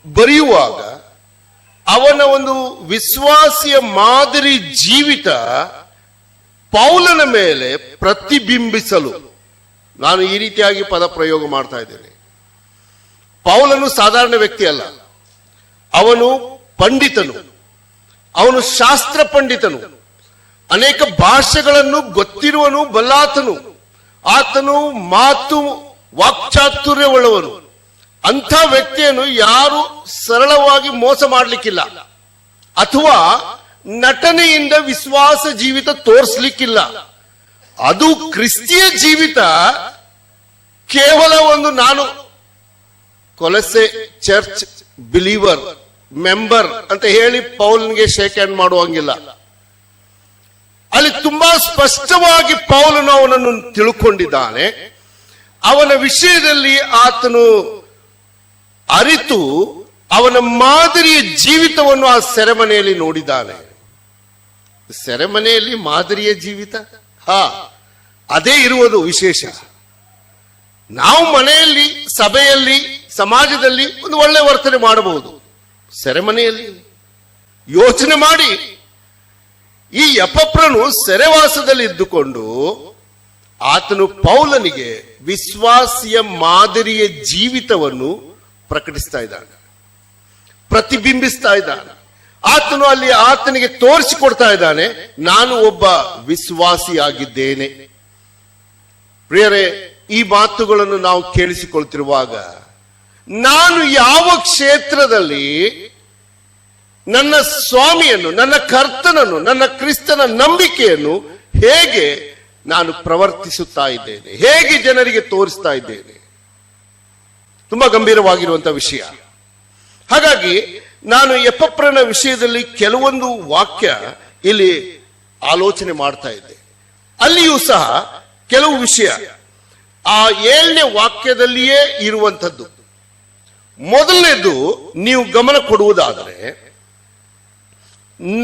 ಬರೆಯುವಾಗ ಅವನ ಒಂದು ವಿಶ್ವಾಸಿಯ ಮಾದರಿ ಜೀವಿತ ಪೌಲನ ಮೇಲೆ ಪ್ರತಿಬಿಂಬಿಸಲು ನಾನು ಈ ರೀತಿಯಾಗಿ ಪದ ಪ್ರಯೋಗ ಮಾಡ್ತಾ ಇದ್ದೇನೆ. ಪೌಲನು ಸಾಧಾರಣ ವ್ಯಕ್ತಿ ಅಲ್ಲ, ಅವನು ಪಂಡಿತನು, ಅವನು ಶಾಸ್ತ್ರ ಪಂಡಿತನು, ಅನೇಕ ಭಾಷೆಗಳನ್ನು ಗೊತ್ತಿರುವನು, ಬಲ್ಲಾತನು, ಆತನು ಮಾತು ವಾಕ್ಚಾತುರ್ಯವುಳ್ಳವನು. ಅಂಥ ವ್ಯಕ್ತಿಯನ್ನು ಯಾರು ಸರಳವಾಗಿ ಮೋಸ ಮಾಡಲಿಕ್ಕಿಲ್ಲ, ಅಥವಾ ನಟನೆಯಿಂದ ವಿಶ್ವಾಸ ಜೀವಿತ ತೋರಿಸ್ಲಿಕ್ಕಿಲ್ಲ. ಅದು ಕ್ರಿಸ್ತಿಯ ಜೀವಿತ ಕೇವಲ ಒಂದು ನಾನು ಕೊಲೊಸ್ಸೆ ಚರ್ಚ್ ಬಿಲೀವರ್ ಮೆಂಬರ್ ಅಂತ ಹೇಳಿ ಪೌಲನಿಗೆ ಶೇಕ್ ಹ್ಯಾಂಡ್ ಮಾಡುವಂಗಿಲ್ಲ. ಅಲ್ಲಿ ತುಂಬಾ ಸ್ಪಷ್ಟವಾಗಿ ಪೌಲನು ಅವನನ್ನು ತಿಳ್ಕೊಂಡಿದ್ದಾನೆ. ಅವನ ವಿಷಯದಲ್ಲಿ ಆತನು ಅರಿತು ಅವನ ಮಾದರಿಯ ಜೀವಿತವನ್ನು ಆ ಸೆರೆಮನೆಯಲ್ಲಿ ನೋಡಿದ್ದಾನೆ. ಸೆರೆಮನೆಯಲ್ಲಿ ಮಾದರಿಯ ಜೀವಿತ, ಅದೇ ಇರುವುದು ವಿಶೇಷ. ನಾವು ಮನೆಯಲ್ಲಿ, ಸಭೆಯಲ್ಲಿ, ಸಮಾಜದಲ್ಲಿ ಒಂದು ಒಳ್ಳೆ ವರ್ತನೆ ಮಾಡಬಹುದು. ಸೆರೆಮನೆಯಲ್ಲಿ ಯೋಚನೆ ಮಾಡಿ, ಈ ಎಪಫ್ರನು ಸೆರೆವಾಸದಲ್ಲಿ ಇದ್ದುಕೊಂಡು ಆತನು ಪೌಲನಿಗೆ ವಿಶ್ವಾಸಿಯ ಮಾದರಿಯ ಜೀವಿತವನ್ನು ಪ್ರಕಟಿಸ್ತಾ ಇದ್ದಾನೆ, ಪ್ರತಿಬಿಂಬಿಸ್ತಾ ಇದ್ದಾನೆ. ಆತನು ಅಲ್ಲಿ ಆತನಿಗೆ ತೋರಿಸಿಕೊಡ್ತಾ ಇದ್ದಾನೆ, ನಾನು ಒಬ್ಬ ವಿಶ್ವಾಸಿಯಾಗಿದ್ದೇನೆ. ಪ್ರಿಯರೇ, ಈ ಮಾತುಗಳನ್ನು ನಾವು ಕೇಳಿಸಿಕೊಳ್ತಿರುವಾಗ ನಾನು ಯಾವ ಕ್ಷೇತ್ರದಲ್ಲಿ ನನ್ನ ಸ್ವಾಮಿಯನ್ನು, ನನ್ನ ಕರ್ತನನ್ನು, ನನ್ನ ಕ್ರಿಸ್ತನ ನಂಬಿಕೆಯನ್ನು ಹೇಗೆ ನಾನು ಪ್ರವರ್ತಿಸುತ್ತಾ ಇದ್ದೇನೆ, ಹೇಗೆ ಜನರಿಗೆ ತೋರಿಸ್ತಾ ಇದ್ದೇನೆ, ತುಂಬಾ ಗಂಭೀರವಾಗಿರುವಂತಹ ವಿಷಯ. ಹಾಗಾಗಿ ನಾನು ಎಪಫ್ರನ ವಿಷಯದಲ್ಲಿ ಕೆಲವೊಂದು ವಾಕ್ಯ ಇಲ್ಲಿ ಆಲೋಚನೆ ಮಾಡ್ತಾ ಇದ್ದೆ. ಅಲ್ಲಿಯೂ ಸಹ ಕೆಲವು ವಿಷಯ ಆ 7ನೇ ವಾಕ್ಯದಲ್ಲಿಯೇ ಇರುವಂಥದ್ದು. ಮೊದಲನೇದು ನೀವು ಗಮನ ಕೊಡುವುದಾದರೆ,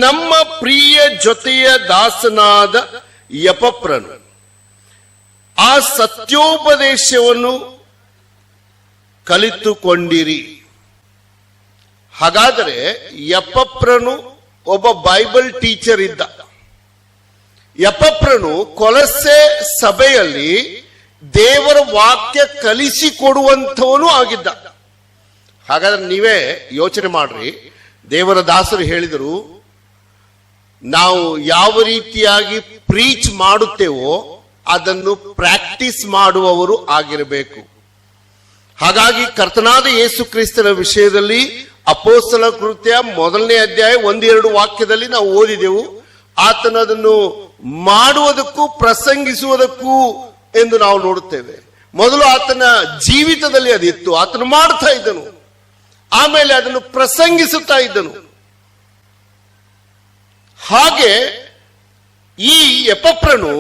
ನಮ್ಮ ಪ್ರಿಯ ಜೊತೆಯ ದಾಸನಾದ ಎಪಫ್ರನು ಆ ಸತ್ಯೋಪದೇಶವನ್ನು ಕಲಿತುಕೊಂಡಿರಿ. ಹಾಗಾದರೆ ಎಪಫ್ರನು ಒಬ್ಬ ಬೈಬಲ್ ಟೀಚರ್ ಇದ್ದ. ಎಪಫ್ರನು ಕೊಲೊಸ್ಸೆ ಸಭೆಯಲ್ಲಿ ದೇವರ ವಾಕ್ಯ ಕಲಿಸಿಕೊಡುವಂಥವನು ಆಗಿದ್ದ. ಹಾಗಾದ್ರೆ ನೀವೇ ಯೋಚನೆ ಮಾಡ್ರಿ, ದೇವರ ದಾಸರು ಹೇಳಿದರು, ನಾವು ಯಾವ ರೀತಿಯಾಗಿ ಪ್ರೀಚ್ ಮಾಡುತ್ತೇವೋ ಅದನ್ನು ಪ್ರಾಕ್ಟೀಸ್ ಮಾಡುವವರು ಆಗಿರಬೇಕು. ಹಾಗಾಗಿ ಕರ್ತನಾದ ಯೇಸು ಕ್ರಿಸ್ತನ ವಿಷಯದಲ್ಲಿ ಅಪೊಸ್ತಲ ಕೃತ್ಯ 1ನೇ ಅಧ್ಯಾಯ 1-2 ವಾಕ್ಯದಲ್ಲಿ ನಾವು ಓದಿದೆವು. ಆತನು ಅದನ್ನು ಮಾಡುವುದಕ್ಕೂ ಪ್ರಸಂಗಿಸುವುದಕ್ಕೂ ಎಂದು ನಾವು ನೋಡುತ್ತೇವೆ. ಮೊದಲು ಆತನ ಜೀವಿತದಲ್ಲಿ ಅದಿತ್ತು, ಆತನು ಮಾಡ್ತಾ ಇದ್ದನು, ಆಮೇಲೆ ಅದನ್ನು ಪ್ರಸಂಗಿಸುತ್ತಾ ಇದ್ದನು. ಹಾಗೆ ಈ ಎಪಫ್ರನು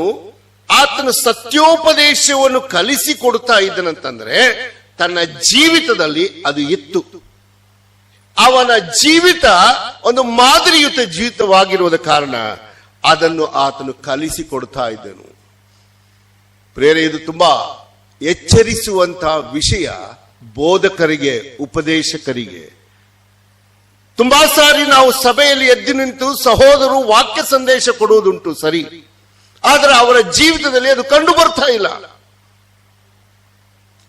ಆತನ ಸತ್ಯೋಪದೇಶವನ್ನು ಕಲಿಸಿಕೊಡ್ತಾ ಇದ್ದನಂತಂದ್ರೆ ತನ್ನ ಜೀವಿತದಲ್ಲಿ ಅದು ಇತ್ತು. ಅವನ ಜೀವಿತ ಒಂದು ಮಾದರಿಯುತ ಜೀವಿತವಾಗಿರುವುದ ಕಾರಣ ಅದನ್ನು ಆತನು ಕಲಿಸಿಕೊಡ್ತಾ ಇದ್ದನು. ಪ್ರೇರೆ, ಇದು ತುಂಬಾ ಎಚ್ಚರಿಸುವಂತಹ ವಿಷಯ ಬೋಧಕರಿಗೆ, ಉಪದೇಶಕರಿಗೆ. ತುಂಬಾ ಸಾರಿ ನಾವು ಸಭೆಯಲ್ಲಿ ಎದ್ದು ನಿಂತು ಸಹೋದರರು ವಾಕ್ಯ ಸಂದೇಶ ಕೊಡುವುದುಂಟು, ಸರಿ, ಆದರೆ ಅವರ ಜೀವಿತದಲ್ಲಿ ಅದು ಕಂಡು ಬರ್ತಾ ಇಲ್ಲ.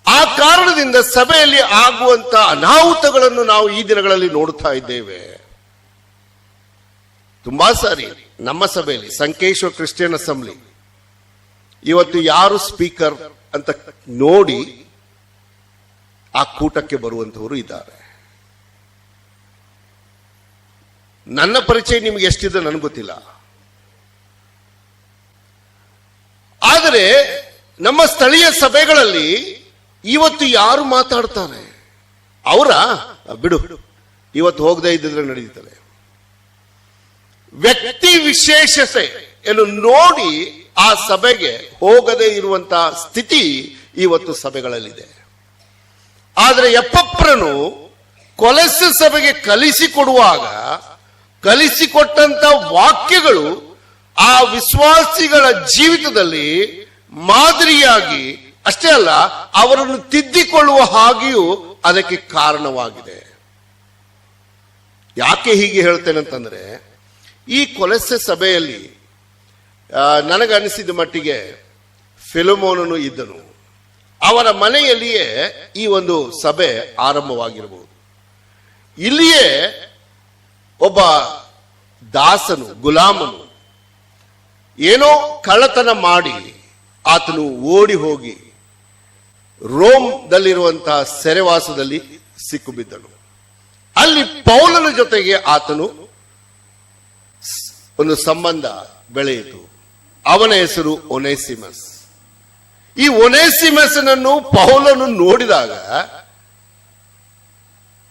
ಆ ಕಾರಣದಿಂದ ಸಭೆಯಲ್ಲಿ ಆಗುವಂತ ಅನಾಹುತಗಳನ್ನು ನಾವು ಈ ದಿನಗಳಲ್ಲಿ ನೋಡ್ತಾ ಇದ್ದೇವೆ. ತುಂಬಾ ಸಾರಿ ನಮ್ಮ ಸಭೆಯಲ್ಲಿ ಸಂಕೇಶ್ವರ ಕ್ರಿಶ್ಚಿಯನ್ ಅಸೆಂಬ್ಲಿ ಇವತ್ತು ಯಾರು ಸ್ಪೀಕರ್ ಅಂತ ನೋಡಿ ಆ ಕೂಟಕ್ಕೆ ಬರುವಂತವರು ಇದ್ದಾರೆ. ನನ್ನ ಪರಿಚಯ ನಿಮ್ಗೆ ಎಷ್ಟಿದೆ ನನಗೆ ಗೊತ್ತಿಲ್ಲ, ಆದರೆ ನಮ್ಮ ಸ್ಥಳೀಯ ಸಭೆಗಳಲ್ಲಿ ಇವತ್ತು ಯಾರು ಮಾತಾಡ್ತಾರೆ ಅವರ ಬಿಡು, ಇವತ್ತು ಹೋಗದೆ ಇದ್ದಿದ್ರೆ ನಡೀತದೆ. ವ್ಯಕ್ತಿ ವಿಶೇಷತೆಯನ್ನು ನೋಡಿ ಆ ಸಭೆಗೆ ಹೋಗದೆ ಇರುವಂತಹ ಸ್ಥಿತಿ ಇವತ್ತು ಸಭೆಗಳಲ್ಲಿದೆ. ಆದರೆ ಎಪಫ್ರನು ಕೊಲೊಸ್ಸೆ ಸಭೆಗೆ ಕಲಿಸಿಕೊಡುವಾಗ ಕಲಿಸಿಕೊಟ್ಟಂತ ವಾಕ್ಯಗಳು ಆ ವಿಶ್ವಾಸಿಗಳ ಜೀವಿತದಲ್ಲಿ ಮಾದರಿಯಾಗಿ ಅಷ್ಟೇ ಅಲ್ಲ, ಅವರನ್ನು ತಿದ್ದಿಕೊಳ್ಳುವ ಹಾಗೆಯೂ ಅದಕ್ಕೆ ಕಾರಣವಾಗಿದೆ. ಯಾಕೆ ಹೀಗೆ ಹೇಳ್ತೇನೆ ಅಂತಂದ್ರೆ, ಈ ಕೊಲೊಸ್ಸೆ ಸಭೆಯಲ್ಲಿ ನನಗನಿಸಿದ ಮಟ್ಟಿಗೆ ಫಿಲಮೋನನು ಇದ್ದನು. ಅವರ ಮನೆಯಲ್ಲಿಯೇ ಈ ಒಂದು ಸಭೆ ಆರಂಭವಾಗಿರಬಹುದು. ಇಲ್ಲಿಯೇ ಒಬ್ಬ ದಾಸನು, ಗುಲಾಮನು ಏನೋ ಕಳ್ಳತನ ಮಾಡಿ ಆತನು ಓಡಿ ಹೋಗಿ ರೋಮ್ದಲ್ಲಿರುವಂತಹ ಸೆರೆವಾಸದಲ್ಲಿ ಸಿಕ್ಕಿಬಿದ್ದನು. ಅಲ್ಲಿ ಪೌಲನ ಜೊತೆಗೆ ಆತನು ಒಂದು ಸಂಬಂಧ ಬೆಳೆಯಿತು. ಅವನ ಹೆಸರು ಒನೇಸಿಮಸ್. ಈ ಒನೇಸಿಮಸ್ನನ್ನು ಪೌಲನು ನೋಡಿದಾಗ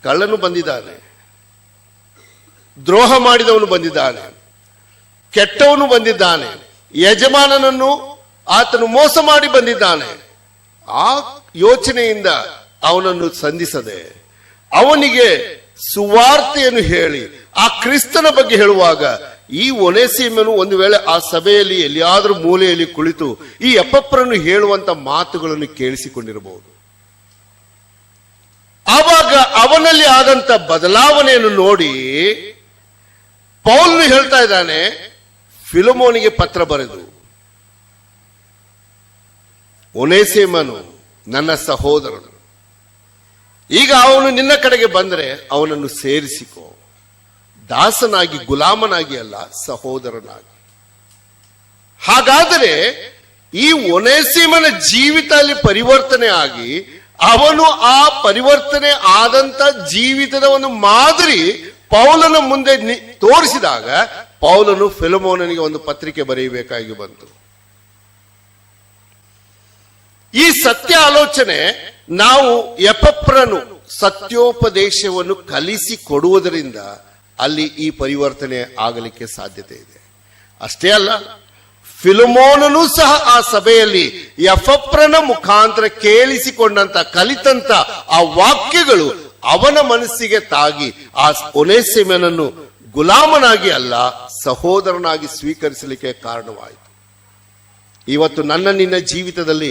ಕಳ್ಳನು ಬಂದಿದ್ದಾನೆ, ದ್ರೋಹ ಮಾಡಿದವನು ಬಂದಿದ್ದಾನೆ, ಕೆಟ್ಟವನು ಬಂದಿದ್ದಾನೆ, ಯಜಮಾನನನ್ನು ಆತನು ಮೋಸ ಮಾಡಿ ಬಂದಿದ್ದಾನೆ. ಆ ಯೋಚನೆಯಿಂದ ಅವನನ್ನು ಸಂಧಿಸದೆ ಅವನಿಗೆ ಸುವಾರ್ತೆಯನ್ನು ಹೇಳಿ ಆ ಕ್ರಿಸ್ತನ ಬಗ್ಗೆ ಹೇಳುವಾಗ ಈ ಒನೇಸಿಮನು ಒಂದು ವೇಳೆ ಆ ಸಭೆಯಲ್ಲಿ ಎಲ್ಲಿಯಾದ್ರೂ ಮೂಲೆಯಲ್ಲಿ ಕುಳಿತು ಈ ಎಪಫ್ರನು ಹೇಳುವಂತ ಮಾತುಗಳನ್ನು ಕೇಳಿಸಿಕೊಂಡಿರಬಹುದು. ಆವಾಗ ಅವನಲ್ಲಿ ಆದಂತ ಬದಲಾವಣೆಯನ್ನು ನೋಡಿ ಪೌಲನು ಹೇಳ್ತಾ ಇದ್ದಾನೆ, ಫಿಲಮೋನಿಗೆ ಪತ್ರ ಬರೆದು, ಒನೇಸಿಮನು ನನ್ನ ಸಹೋದರನು, ಈಗ ಅವನು ನಿನ್ನ ಕಡೆಗೆ ಬಂದರೆ ಅವನನ್ನು ಸೇರಿಸಿಕೋ, ದಾಸನಾಗಿ, ಗುಲಾಮನಾಗಿ ಅಲ್ಲ, ಸಹೋದರನಾಗಿ. ಹಾಗಾದರೆ ಈ ಒನೇಸಿಮನ ಜೀವಿತದಲ್ಲಿ ಪರಿವರ್ತನೆ ಆಗಿ ಅವನು ಆ ಪರಿವರ್ತನೆ ಆದಂತ ಜೀವಿತದ ಒಂದು ಮಾದರಿ ಪೌಲನ ಮುಂದೆ ತೋರಿಸಿದಾಗ ಪೌಲನು ಫಿಲಮೋನನಿಗೆ ಒಂದು ಪತ್ರಿಕೆ ಬರೆಯಬೇಕಾಗಿ ಬಂತು. ಈ ಸತ್ಯ ಆಲೋಚನೆ ನಾವು ಎಪಫ್ರನು ಸತ್ಯೋಪದೇಶವನ್ನು ಕಲಿಸಿ ಕೊಡುವುದರಿಂದ ಅಲ್ಲಿ ಈ ಪರಿವರ್ತನೆ ಆಗಲಿಕ್ಕೆ ಸಾಧ್ಯತೆ ಇದೆ. ಅಷ್ಟೇ ಅಲ್ಲ, ಫಿಲಮೋನನು ಸಹ ಆ ಸಭೆಯಲ್ಲಿ ಎಪಫ್ರನ ಮುಖಾಂತರ ಕೇಳಿಸಿಕೊಂಡಂತ ಕಲಿತಂತ ಆ ವಾಕ್ಯಗಳು ಅವನ ಮನಸ್ಸಿಗೆ ತಾಗಿ ಆ ಒನೇಸಿಮನನ್ನು ಗುಲಾಮನಾಗಿ ಅಲ್ಲ, ಸಹೋದರನಾಗಿ ಸ್ವೀಕರಿಸಲಿಕ್ಕೆ ಕಾರಣವಾಯಿತು. ಇವತ್ತು ನನ್ನ ನಿನ್ನ ಜೀವಿತದಲ್ಲಿ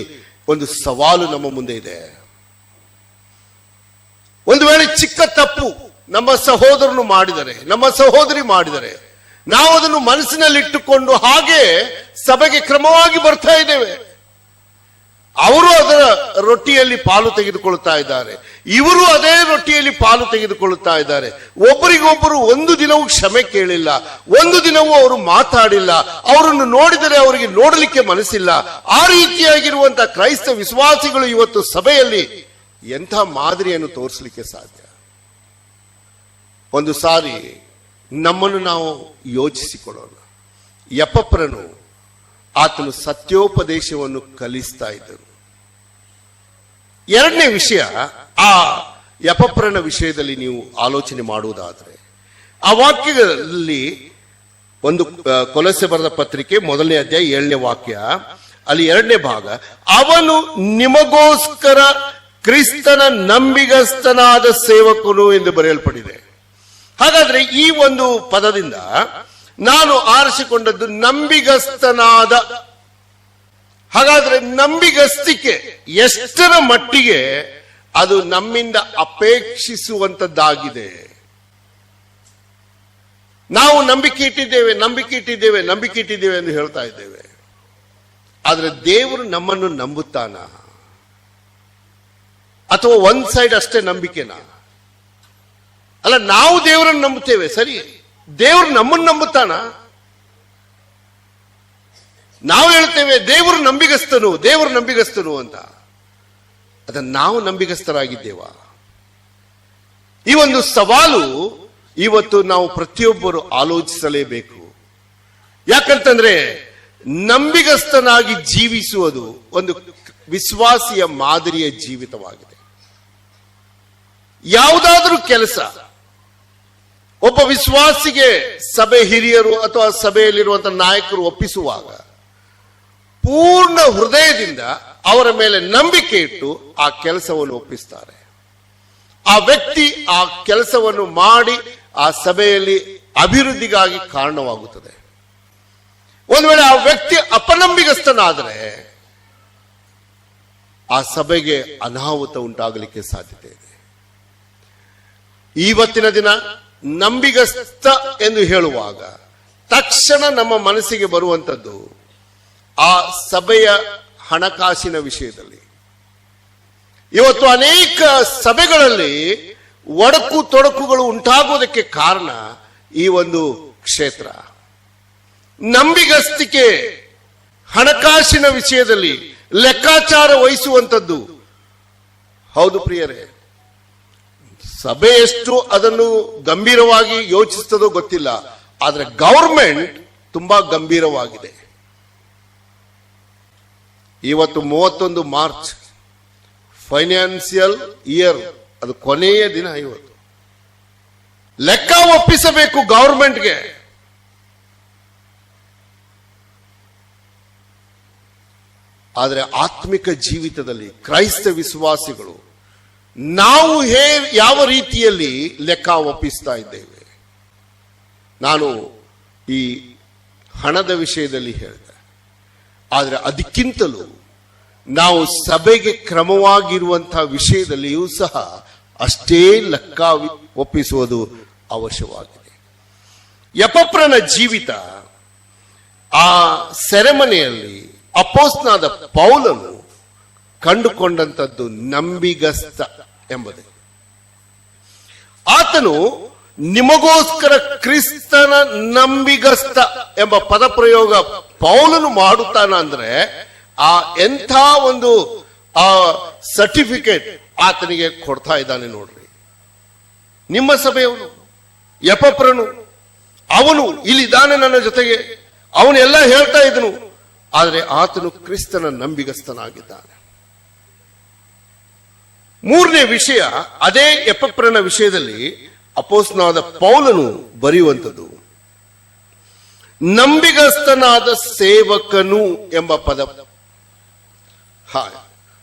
ಒಂದು ಸವಾಲು ನಮ್ಮ ಮುಂದೆ ಇದೆ. ಒಂದು ವೇಳೆ ಚಿಕ್ಕ ತಪ್ಪು ನಮ್ಮ ಸಹೋದರನು ಮಾಡಿದರೆ, ನಮ್ಮ ಸಹೋದರಿ ಮಾಡಿದರೆ, ನಾವು ಅದನ್ನು ಮನಸ್ಸಿನಲ್ಲಿಟ್ಟುಕೊಂಡು ಹಾಗೆ ಸಭೆಗೆ ಕ್ರಮವಾಗಿ ಬರ್ತಾ ಇದ್ದೇವೆ. ಅವರು ಅದರ ರೊಟ್ಟಿಯಲ್ಲಿ ಪಾಲು ತೆಗೆದುಕೊಳ್ತಾ ಇದ್ದಾರೆ, ಇವರು ಅದೇ ರೊಟ್ಟಿಯಲ್ಲಿ ಪಾಲು ತೆಗೆದುಕೊಳ್ಳುತ್ತಾ ಇದ್ದಾರೆ. ಒಬ್ಬರಿಗೊಬ್ಬರು ಒಂದು ದಿನವೂ ಕ್ಷಮೆ ಕೇಳಿಲ್ಲ, ಒಂದು ದಿನವೂ ಅವರು ಮಾತಾಡಿಲ್ಲ, ಅವರನ್ನು ನೋಡಿದರೆ ಅವರಿಗೆ ನೋಡಲಿಕ್ಕೆ ಮನಸ್ಸಿಲ್ಲ. ಆ ರೀತಿಯಾಗಿರುವಂತಹ ಕ್ರೈಸ್ತ ವಿಶ್ವಾಸಿಗಳು ಇವತ್ತು ಸಭೆಯಲ್ಲಿ ಎಂಥ ಮಾದರಿಯನ್ನು ತೋರಿಸಲಿಕ್ಕೆ ಸಾಧ್ಯ? ಒಂದು ಸಾರಿ ನಮ್ಮನ್ನು ನಾವು ಯೋಚಿಸಿಕೊಳ್ಳೋಣ. ಎಪಫ್ರನು ಆತನು ಸತ್ಯೋಪದೇಶವನ್ನು ಕಲಿಸ್ತಾ ಇದ್ದನು. ಎರಡನೇ ವಿಷಯ, ಆ ಎಪಫ್ರನ ವಿಷಯದಲ್ಲಿ ನೀವು ಆಲೋಚನೆ ಮಾಡುವುದಾದರೆ ಆ ವಾಕ್ಯಗಳಲ್ಲಿ ಒಂದು ಕೊಲೊಸ್ಸೆ ಬರೆದ ಪತ್ರಿಕೆ 1ನೇ ಅಧ್ಯಾಯ 7ನೇ ವಾಕ್ಯ, ಅಲ್ಲಿ 2ನೇ ಭಾಗ, ಅವನು ನಿಮಗೋಸ್ಕರ ಕ್ರಿಸ್ತನ ನಂಬಿಗಸ್ತನಾದ ಸೇವಕನು ಎಂದು ಬರೆಯಲ್ಪಟ್ಟಿದೆ. ಹಾಗಾದ್ರೆ ಈ ಒಂದು ಪದದಿಂದ ನಾನು ಆರಿಸಿಕೊಂಡದ್ದು ನಂಬಿಗಸ್ತನಾದ. ಹಾಗಾದ್ರೆ ನಂಬಿಗಸ್ತಿಕೆ ಎಷ್ಟರ ಮಟ್ಟಿಗೆ ಅದು ನಮ್ಮಿಂದ ಅಪೇಕ್ಷಿಸುವಂತದ್ದಾಗಿದೆ. ನಾವು ನಂಬಿಕೆ ಇಟ್ಟಿದ್ದೇವೆ ಎಂದು ಹೇಳ್ತಾ ಇದ್ದೇವೆ. ಆದ್ರೆ ದೇವರು ನಮ್ಮನ್ನು ನಂಬುತ್ತಾನ, ಅಥವಾ ಒಂದ್ ಸೈಡ್ ಅಷ್ಟೇ ನಂಬಿಕೆನಾ? ಅಲ್ಲ, ನಾವು ದೇವರನ್ನು ನಂಬುತ್ತೇವೆ ಸರಿ, ದೇವರು ನಮ್ಮನ್ನು ನಂಬುತ್ತಾನ? ನಾವು ಹೇಳ್ತೇವೆ ದೇವರು ನಂಬಿಗಸ್ತನು ಅಂತ. ಅದನ್ನು ನಾವು ನಂಬಿಗಸ್ತರಾಗಿದ್ದೇವಾ? ಈ ಒಂದು ಸವಾಲು ಇವತ್ತು ನಾವು ಪ್ರತಿಯೊಬ್ಬರು ಆಲೋಚಿಸಲೇಬೇಕು. ಯಾಕಂತಂದ್ರೆ ನಂಬಿಗಸ್ತನಾಗಿ ಜೀವಿಸುವುದು ಒಂದು ವಿಶ್ವಾಸಿಯ ಮಾದರಿಯ ಜೀವಿತವಾಗಿದೆ. ಯಾವುದಾದ್ರೂ ಕೆಲಸ ಒಬ್ಬ ವಿಶ್ವಾಸಿಗೆ ಸಭೆ ಹಿರಿಯರು ಅಥವಾ ಸಭೆಯಲ್ಲಿರುವಂತಹ ನಾಯಕರು ಒಪ್ಪಿಸುವಾಗ ಪೂರ್ಣ ಹೃದಯದಿಂದ ಅವರ ಮೇಲೆ ನಂಬಿಕೆ ಇಟ್ಟು ಆ ಕೆಲಸವನ್ನು ಒಪ್ಪಿಸ್ತಾರೆ. ಆ ವ್ಯಕ್ತಿ ಆ ಕೆಲಸವನ್ನು ಮಾಡಿ ಆ ಸಭೆಯಲ್ಲಿ ಅಭಿವೃದ್ಧಿಗಾಗಿ ಕಾರಣವಾಗುತ್ತದೆ. ಒಂದು ವೇಳೆ ಆ ವ್ಯಕ್ತಿ ಅಪನಂಬಿಗಸ್ತನಾದರೆ ಆ ಸಭೆಗೆ ಅನಾಹುತ ಉಂಟಾಗಲಿಕ್ಕೆ ಸಾಧ್ಯತೆ ಇದೆ. ಇವತ್ತಿನ ದಿನ ನಂಬಿಗಸ್ತ ಎಂದು ಹೇಳುವಾಗ ತಕ್ಷಣ ನಮ್ಮ ಮನಸ್ಸಿಗೆ ಬರುವಂತದ್ದು ಆ ಸಭೆಯ ಹಣಕಾಸಿನ ವಿಷಯದಲ್ಲಿ. ಇವತ್ತು ಅನೇಕ ಸಭೆಗಳಲ್ಲಿ ಒಡಕು ತೊಡಕುಗಳು ಉಂಟಾಗುವುದಕ್ಕೆ ಕಾರಣ ಈ ಒಂದು ಕ್ಷೇತ್ರ. ನಂಬಿಗಸ್ತಿಕೆ ಹಣಕಾಸಿನ ವಿಷಯದಲ್ಲಿ ಲೆಕ್ಕಾಚಾರ ವಹಿಸುವಂತದ್ದು. ಹೌದು ಪ್ರಿಯರೇ, ಸಭೆ ಎಷ್ಟು ಅದನ್ನು ಗಂಭೀರವಾಗಿ ಯೋಚಿಸ್ತದೋ ಗೊತ್ತಿಲ್ಲ, ಆದ್ರೆ ಗವರ್ಮೆಂಟ್ ತುಂಬಾ ಗಂಭೀರವಾಗಿದೆ. ಇವತ್ತು 31 ಮಾರ್ಚ್ ಫೈನಾನ್ಸಿಯಲ್ ಇಯರ್, ಅದು ಕೊನೆಯ ದಿನ. ಇವತ್ತು ಲೆಕ್ಕ ಒಪ್ಪಿಸಬೇಕು ಗವರ್ಮೆಂಟ್ಗೆ. ಆದರೆ ಆತ್ಮಿಕ ಜೀವಿತದಲ್ಲಿ ಕ್ರೈಸ್ತ ವಿಶ್ವಾಸಿಗಳು ನಾವು ಯಾವ ರೀತಿಯಲ್ಲಿ ಲೆಕ್ಕ ಒಪ್ಪಿಸ್ತಾ ಇದ್ದೇವೆ? ನಾನು ಈ ಹಣದ ವಿಷಯದಲ್ಲಿ ಹೇಳಿದೆ, ಆದರೆ ಅದಕ್ಕಿಂತಲೂ ನಾವು ಸಭೆಗೆ ಕ್ರಮವಾಗಿರುವಂತಹ ವಿಷಯದಲ್ಲಿಯೂ ಸಹ ಅಷ್ಟೇ ಲೆಕ್ಕ ಒಪ್ಪಿಸುವುದು ಅವಶ್ಯವಾಗಿದೆ. ಎಪಫ್ರನ ಜೀವಿತ, ಆ ಸೆರೆಮನೆಯಲ್ಲಿ ಅಪೊಸ್ತಲನಾದ ಪೌಲನು ಕಂಡುಕೊಂಡಂತದ್ದು ನಂಬಿಗಸ್ತ ಎಂಬುದು. ಆತನು ನಿಮಗೋಸ್ಕರ ಕ್ರಿಸ್ತನ ನಂಬಿಗಸ್ತ ಎಂಬ ಪದಪ್ರಯೋಗ ಪೌಲನು ಮಾಡುತ್ತಾನ ಅಂದ್ರೆ ಆ ಎಂಥ ಒಂದು ಆ ಸರ್ಟಿಫಿಕೇಟ್ ಆತನಿಗೆ ಕೊಡ್ತಾ ಇದ್ದಾನೆ ನೋಡ್ರಿ. ನಿಮ್ಮ ಸಭೆಯವನು ಎಪಫ್ರನು, ಅವನು ಇಲ್ಲಿದ್ದಾನೆ ನನ್ನ ಜೊತೆಗೆ, ಅವನು ಎಲ್ಲ ಹೇಳ್ತಾ ಇದ್ದನು, ಆದರೆ ಆತನು ಕ್ರಿಸ್ತನ ನಂಬಿಗಸ್ತನಾಗಿದ್ದಾನೆ. ಮೂರನೇ ವಿಷಯ, ಅದೇ ಎಪಫ್ರನ ವಿಷಯದಲ್ಲಿ ಅಪೊಸ್ತಲನಾದ ಪೌಲನು ಬರೆಯುವಂಥದ್ದು ನಂಬಿಗಸ್ತನಾದ ಸೇವಕನು ಎಂಬ ಪದ.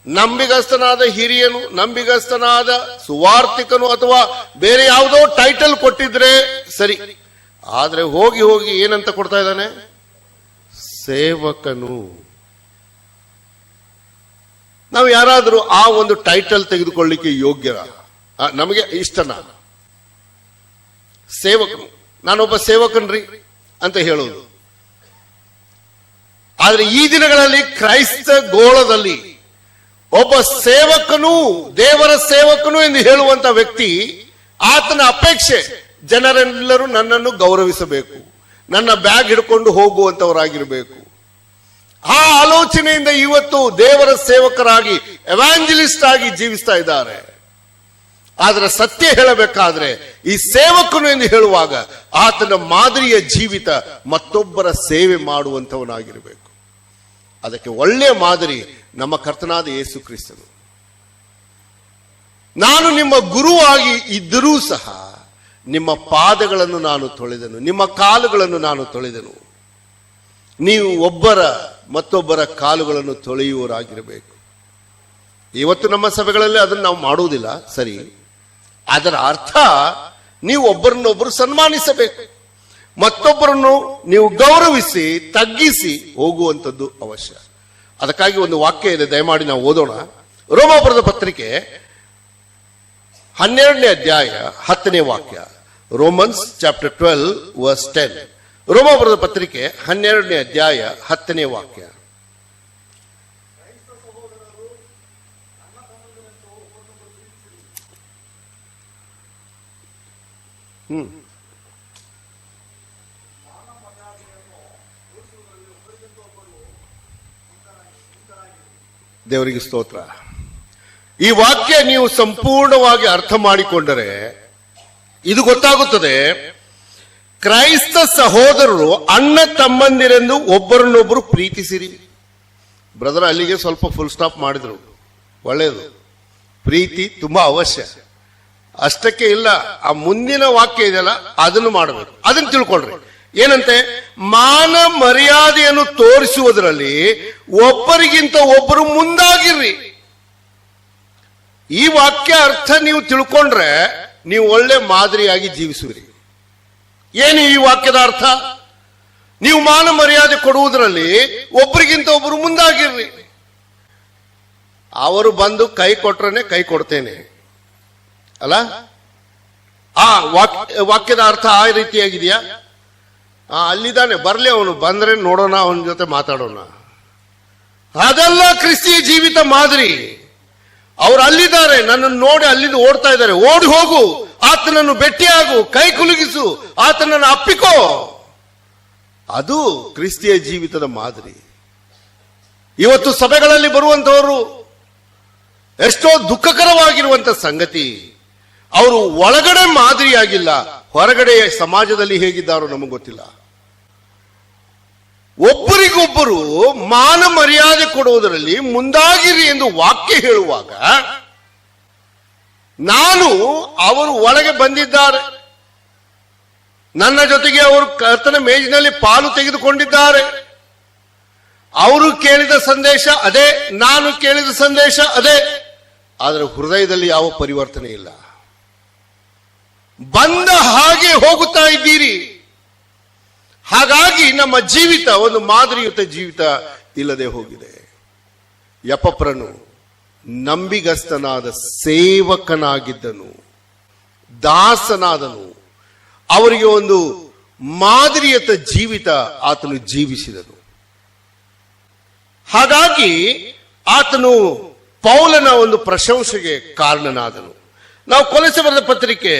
ನಂಬಿಗಸ್ತನಾದ ಹಿರಿಯನು, ನಂಬಿಗಸ್ತನಾದ ಸುವಾರ್ತಿಕನು ಅಥವಾ ಬೇರೆ ಯಾವುದೋ ಟೈಟಲ್ ಕೊಟ್ಟಿದ್ರೆ ಸರಿ, ಆದ್ರೆ ಹೋಗಿ ಹೋಗಿ ಏನಂತ ಕೊಡ್ತಾ ಇದ್ದಾನೆ? ಸೇವಕನು. ನಾವು ಯಾರಾದರೂ ಆ ಒಂದು ಟೈಟಲ್ ತೆಗೆದುಕೊಳ್ಳಿಕ್ಕೆ ಯೋಗ್ಯರ? ನಮಗೆ ಇಷ್ಟನಾ? ಸೇವಕನು, ನಾನೊಬ್ಬ ಸೇವಕನ್ರಿ ಅಂತ ಹೇಳೋದು. ಆದ್ರೆ ಈ ದಿನಗಳಲ್ಲಿ ಕ್ರೈಸ್ತ ಗೋಳದಲ್ಲಿ ಒಬ್ಬ ಸೇವಕನು, ದೇವರ ಸೇವಕನು ಎಂದು ಹೇಳುವಂತ ವ್ಯಕ್ತಿ, ಆತನ ಅಪೇಕ್ಷೆ ಜನರೆಲ್ಲರೂ ನನ್ನನ್ನು ಗೌರವಿಸಬೇಕು, ನನ್ನ ಬ್ಯಾಗ್ ಹಿಡ್ಕೊಂಡು ಹೋಗುವಂತವರಾಗಿರಬೇಕು. ಆ ಆಲೋಚನೆಯಿಂದ ಇವತ್ತು ದೇವರ ಸೇವಕರಾಗಿ, ಎವಾಂಜಲಿಸ್ಟ್ ಆಗಿ ಜೀವಿಸ್ತಾ ಇದ್ದಾರೆ. ಆದ್ರೆ ಸತ್ಯ ಹೇಳಬೇಕಾದ್ರೆ ಈ ಸೇವಕನು ಎಂದು ಹೇಳುವಾಗ ಆತನ ಮಾದರಿಯ ಜೀವಿತ ಮತ್ತೊಬ್ಬರ ಸೇವೆ ಮಾಡುವಂತವನಾಗಿರಬೇಕು. ಅದಕ್ಕೆ ಒಳ್ಳೆಯ ಮಾದರಿ ನಮ್ಮ ಕರ್ತನಾದ ಯೇಸು ಕ್ರಿಸ್ತನು. ನಾನು ನಿಮ್ಮ ಗುರುವಾಗಿ ಇದ್ದರೂ ಸಹ ನಿಮ್ಮ ಪಾದಗಳನ್ನು ನಾನು ತೊಳೆದೆನು, ನಿಮ್ಮ ಕಾಲುಗಳನ್ನು ನಾನು ತೊಳೆದೆನು. ನೀವು ಮತ್ತೊಬ್ಬರ ಕಾಲುಗಳನ್ನು ತೊಳೆಯುವವರಾಗಿರಬೇಕು. ಇವತ್ತು ನಮ್ಮ ಸಭೆಗಳಲ್ಲಿ ಅದನ್ನು ನಾವು ಮಾಡುವುದಿಲ್ಲ, ಸರಿ. ಅದರ ಅರ್ಥ ನೀವು ಒಬ್ಬರನ್ನೊಬ್ಬರು ಸನ್ಮಾನಿಸಬೇಕು, ಮತ್ತೊಬ್ಬರನ್ನು ನೀವು ಗೌರವಿಸಿ ತಗ್ಗಿಸಿ ಹೋಗುವಂಥದ್ದು ಅವಶ್ಯ. ಅದಕ್ಕಾಗಿ ಒಂದು ವಾಕ್ಯ ಇದೆ, ದಯಮಾಡಿ ನಾವು ಓದೋಣ. ರೋಮ ಬರೆದ ಪತ್ರಿಕೆ 12ನೇ ಅಧ್ಯಾಯ 10ನೇ ವಾಕ್ಯ. Romans chapter 12 verse 10. ರೋಮ ಬರೆದ ಪತ್ರಿಕೆ 12ನೇ ಅಧ್ಯಾಯ 10ನೇ ವಾಕ್ಯ. ದೇವರಿಗೆ ಸ್ತೋತ್ರ. ಈ ವಾಕ್ಯ ನೀವು ಸಂಪೂರ್ಣವಾಗಿ ಅರ್ಥ ಮಾಡಿಕೊಂಡರೆ ಇದು ಗೊತ್ತಾಗುತ್ತದೆ. ಕ್ರೈಸ್ತ ಸಹೋದರರು ಅಣ್ಣ ತಮ್ಮಂದಿರೆಂದು ಒಬ್ಬರನ್ನೊಬ್ಬರು ಪ್ರೀತಿಸಿರಿ. ಬ್ರದರ್ ಅಲ್ಲಿಗೆ ಸ್ವಲ್ಪ ಫುಲ್ ಸ್ಟಾಪ್ ಮಾಡಿದ್ರು, ಒಳ್ಳೆಯದು. ಪ್ರೀತಿ ತುಂಬಾ ಅವಶ್ಯ, ಅಷ್ಟಕ್ಕೆ ಇಲ್ಲ. ಆ ಮುಂದಿನ ವಾಕ್ಯ ಇದೆಯಲ್ಲ ಅದನ್ನು ಮಾಡಬೇಕು, ಅದನ್ನು ತಿಳ್ಕೊಳ್ರಿ. ಏನಂತೆ? ಮಾನ ಮರ್ಯಾದೆಯನ್ನು ತೋರಿಸುವುದರಲ್ಲಿ ಒಬ್ಬರಿಗಿಂತ ಒಬ್ಬರು ಮುಂದಾಗಿರ್ರಿ. ಈ ವಾಕ್ಯ ಅರ್ಥ ನೀವು ತಿಳ್ಕೊಂಡ್ರೆ ನೀವು ಒಳ್ಳೆ ಮಾದರಿಯಾಗಿ ಜೀವಿಸುವಿರಿ. ಏನು ಈ ವಾಕ್ಯದ ಅರ್ಥ? ನೀವು ಮಾನ ಮರ್ಯಾದೆ ಕೊಡುವುದರಲ್ಲಿ ಒಬ್ಬರಿಗಿಂತ ಒಬ್ಬರು ಮುಂದಾಗಿರ್ರಿ. ಅವರು ಬಂದು ಕೈ ಕೊಟ್ರನೆ ಕೈ ಕೊಡ್ತೇನೆ ಅಲ್ಲ? ಆ ವಾಕ್ಯದ ಅರ್ಥ ಆ ರೀತಿಯಾಗಿದೆಯಾ? ಅಲ್ಲಿದ್ದಾನೆ, ಬರ್ಲಿ, ಅವನು ಬಂದ್ರೆ ನೋಡೋಣ, ಅವನ ಜೊತೆ ಮಾತಾಡೋಣ. ಅದೆಲ್ಲ ಕ್ರಿಸ್ತಿಯ ಜೀವಿತ ಮಾದರಿ. ಅವ್ರು ಅಲ್ಲಿದ್ದಾರೆ, ನನ್ನನ್ನು ನೋಡಿ ಅಲ್ಲಿಂದ ಓಡ್ತಾ ಇದ್ದಾರೆ. ಓಡಿ ಹೋಗು, ಆತನನ್ನು ಭೇಟಿಯಾಗು, ಕೈ ಕುಲುಗಿಸು, ಆತನನ್ನು ಅಪ್ಪಿಕೋ. ಅದು ಕ್ರಿಸ್ತಿಯ ಜೀವಿತದ ಮಾದರಿ. ಇವತ್ತು ಸಭೆಗಳಲ್ಲಿ ಬರುವಂತವರು ಎಷ್ಟೋ ದುಃಖಕರವಾಗಿರುವಂತ ಸಂಗತಿ, ಅವರು ಒಳಗಡೆ ಮಾದರಿಯಾಗಿಲ್ಲ, ಹೊರಗಡೆ ಸಮಾಜದಲ್ಲಿ ಹೇಗಿದ್ದಾರೋ ನಮಗೆ ಗೊತ್ತಿಲ್ಲ. ಒಬ್ಬರಿಗೊಬ್ಬರು ಮಾನ ಮರ್ಯಾದೆ ಕೊಡುವುದರಲ್ಲಿ ಮುಂದಾಗಿರಿ ಎಂದು ವಾಕ್ಯ ಹೇಳುವಾಗ ಅವರು ಒಳಗೆ ಬಂದಿದ್ದಾರೆ, ನನ್ನ ಜೊತೆಗೆ ಅವರು ಕರ್ತನ ಮೇಜಿನಲ್ಲಿ ಪಾಲು ತೆಗೆದುಕೊಂಡಿದ್ದಾರೆ. ಅವರು ಕೇಳಿದ ಸಂದೇಶ ಅದೇ, ನಾನು ಕೇಳಿದ ಸಂದೇಶ ಅದೇ, ಆದರೆ ಹೃದಯದಲ್ಲಿ ಯಾವ ಪರಿವರ್ತನೆ ಇಲ್ಲ. ಬಂದ ಹಾಗೆ ಹೋಗುತ್ತಾ ಇದ್ದೀರಿ. ಹಾಗಾಗಿ ನಮ್ಮ ಜೀವಿತ ಒಂದು ಮಾದರಿಯುತ ಜೀವಿತ ಇಲ್ಲದೆ ಹೋಗಿದೆ. ಎಪಫ್ರನು ನಂಬಿಗಸ್ತನಾದ ಸೇವಕನಾಗಿದ್ದನು, ದಾಸನಾದನು. ಅವರಿಗೆ ಒಂದು ಮಾದರಿಯತ ಜೀವಿತ ಆತನು ಜೀವಿಸಿದನು. ಹಾಗಾಗಿ ಆತನು ಪೌಲನ ಒಂದು ಪ್ರಶಂಸೆಗೆ ಕಾರಣನಾದನು. ನಾವು ಕೊಲೊಸೆ ಬರೆದ ಪತ್ರಿಕೆ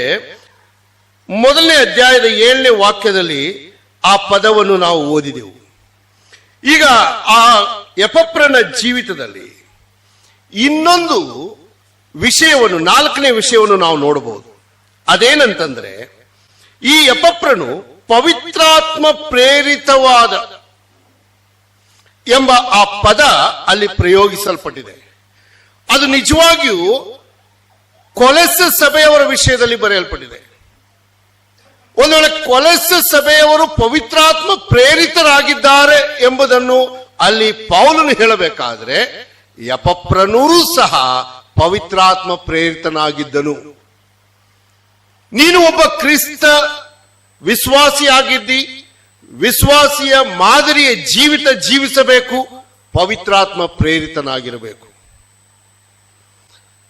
1ನೇ ಅಧ್ಯಾಯದ 7ನೇ ವಾಕ್ಯದಲ್ಲಿ ಆ ಪದವನ್ನು ನಾವು ಓದಿದೆವು. ಈಗ ಆ ಎಪಫ್ರನ ಜೀವಿತದಲ್ಲಿ ಇನ್ನೊಂದು ವಿಷಯವನ್ನು, 4ನೇ ವಿಷಯವನ್ನು ನಾವು ನೋಡಬಹುದು. ಅದೇನಂತಂದ್ರೆ, ಈ ಎಪಫ್ರನು ಪವಿತ್ರಾತ್ಮ ಪ್ರೇರಿತವಾದ ಎಂಬ ಆ ಪದ ಅಲ್ಲಿ ಪ್ರಯೋಗಿಸಲ್ಪಟ್ಟಿದೆ. ಅದು ನಿಜವಾಗಿಯೂ ಕೊಲೊಸ್ಸೆ ಸಭೆಯವರ ವಿಷಯದಲ್ಲಿ ಬರೆಯಲ್ಪಟ್ಟಿದೆ. ಒಂದು ವೇಳೆ ಕೊಲೊಸ್ಸೆ ಸಭೆಯವರು ಪವಿತ್ರಾತ್ಮ ಪ್ರೇರಿತರಾಗಿದ್ದಾರೆ ಎಂಬುದನ್ನು ಅಲ್ಲಿ ಪೌಲನು ಹೇಳಬೇಕಾದ್ರೆ, ಎಪಫ್ರನೂ ಸಹ ಪವಿತ್ರಾತ್ಮ ಪ್ರೇರಿತನಾಗಿದ್ದನು. ನೀನು ಒಬ್ಬ ಕ್ರಿಸ್ತ ವಿಶ್ವಾಸಿಯಾಗಿದ್ದಿ, ವಿಶ್ವಾಸಿಯ ಮಾದರಿಯ ಜೀವಿತ ಜೀವಿಸಬೇಕು, ಪವಿತ್ರಾತ್ಮ ಪ್ರೇರಿತನಾಗಿರಬೇಕು.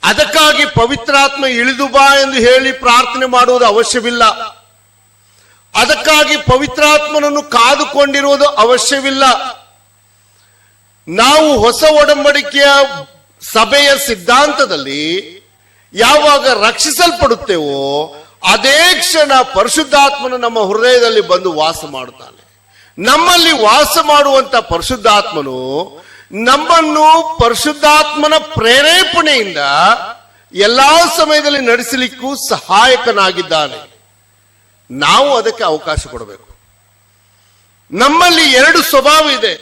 ಅದಕ್ಕಾಗಿ ಪವಿತ್ರಾತ್ಮ ಇಳಿದು ಬಾ ಎಂದು ಹೇಳಿ ಪ್ರಾರ್ಥನೆ ಮಾಡುವುದು ಅವಶ್ಯವಿಲ್ಲ. ಅದಕ್ಕಾಗಿ ಪವಿತ್ರಾತ್ಮನನ್ನು ಕಾದುಕೊಂಡಿರುವುದು ಅವಶ್ಯವಿಲ್ಲ. ನಾವು ಹೊಸ ಒಡಂಬಡಿಕೆಯ ಸಭೆಯ ಸಿದ್ಧಾಂತದಲ್ಲಿ ಯಾವಾಗ ರಕ್ಷಿಸಲ್ಪಡುತ್ತೇವೋ ಅದೇ ಕ್ಷಣ ಪರಿಶುದ್ಧಾತ್ಮನು ನಮ್ಮ ಹೃದಯದಲ್ಲಿ ಬಂದು ವಾಸ ಮಾಡುತ್ತಾನೆ. ನಮ್ಮಲ್ಲಿ ವಾಸ ಮಾಡುವಂತ ಪರಿಶುದ್ಧಾತ್ಮನು ನಮ್ಮನ್ನು ಪರಿಶುದ್ಧಾತ್ಮನ ಪ್ರೇರೇಪಣೆಯಿಂದ ಎಲ್ಲಾ ಸಮಯದಲ್ಲಿ ನಡೆಸಲಿಕ್ಕೂ ಸಹಾಯಕನಾಗಿದ್ದಾನೆ. ನಾವು ಅದಕ್ಕೆ ಅವಕಾಶ ಕೊಡಬೇಕು. ನಮ್ಮಲ್ಲಿ 2 ಸ್ವಭಾವ ಇದೆ,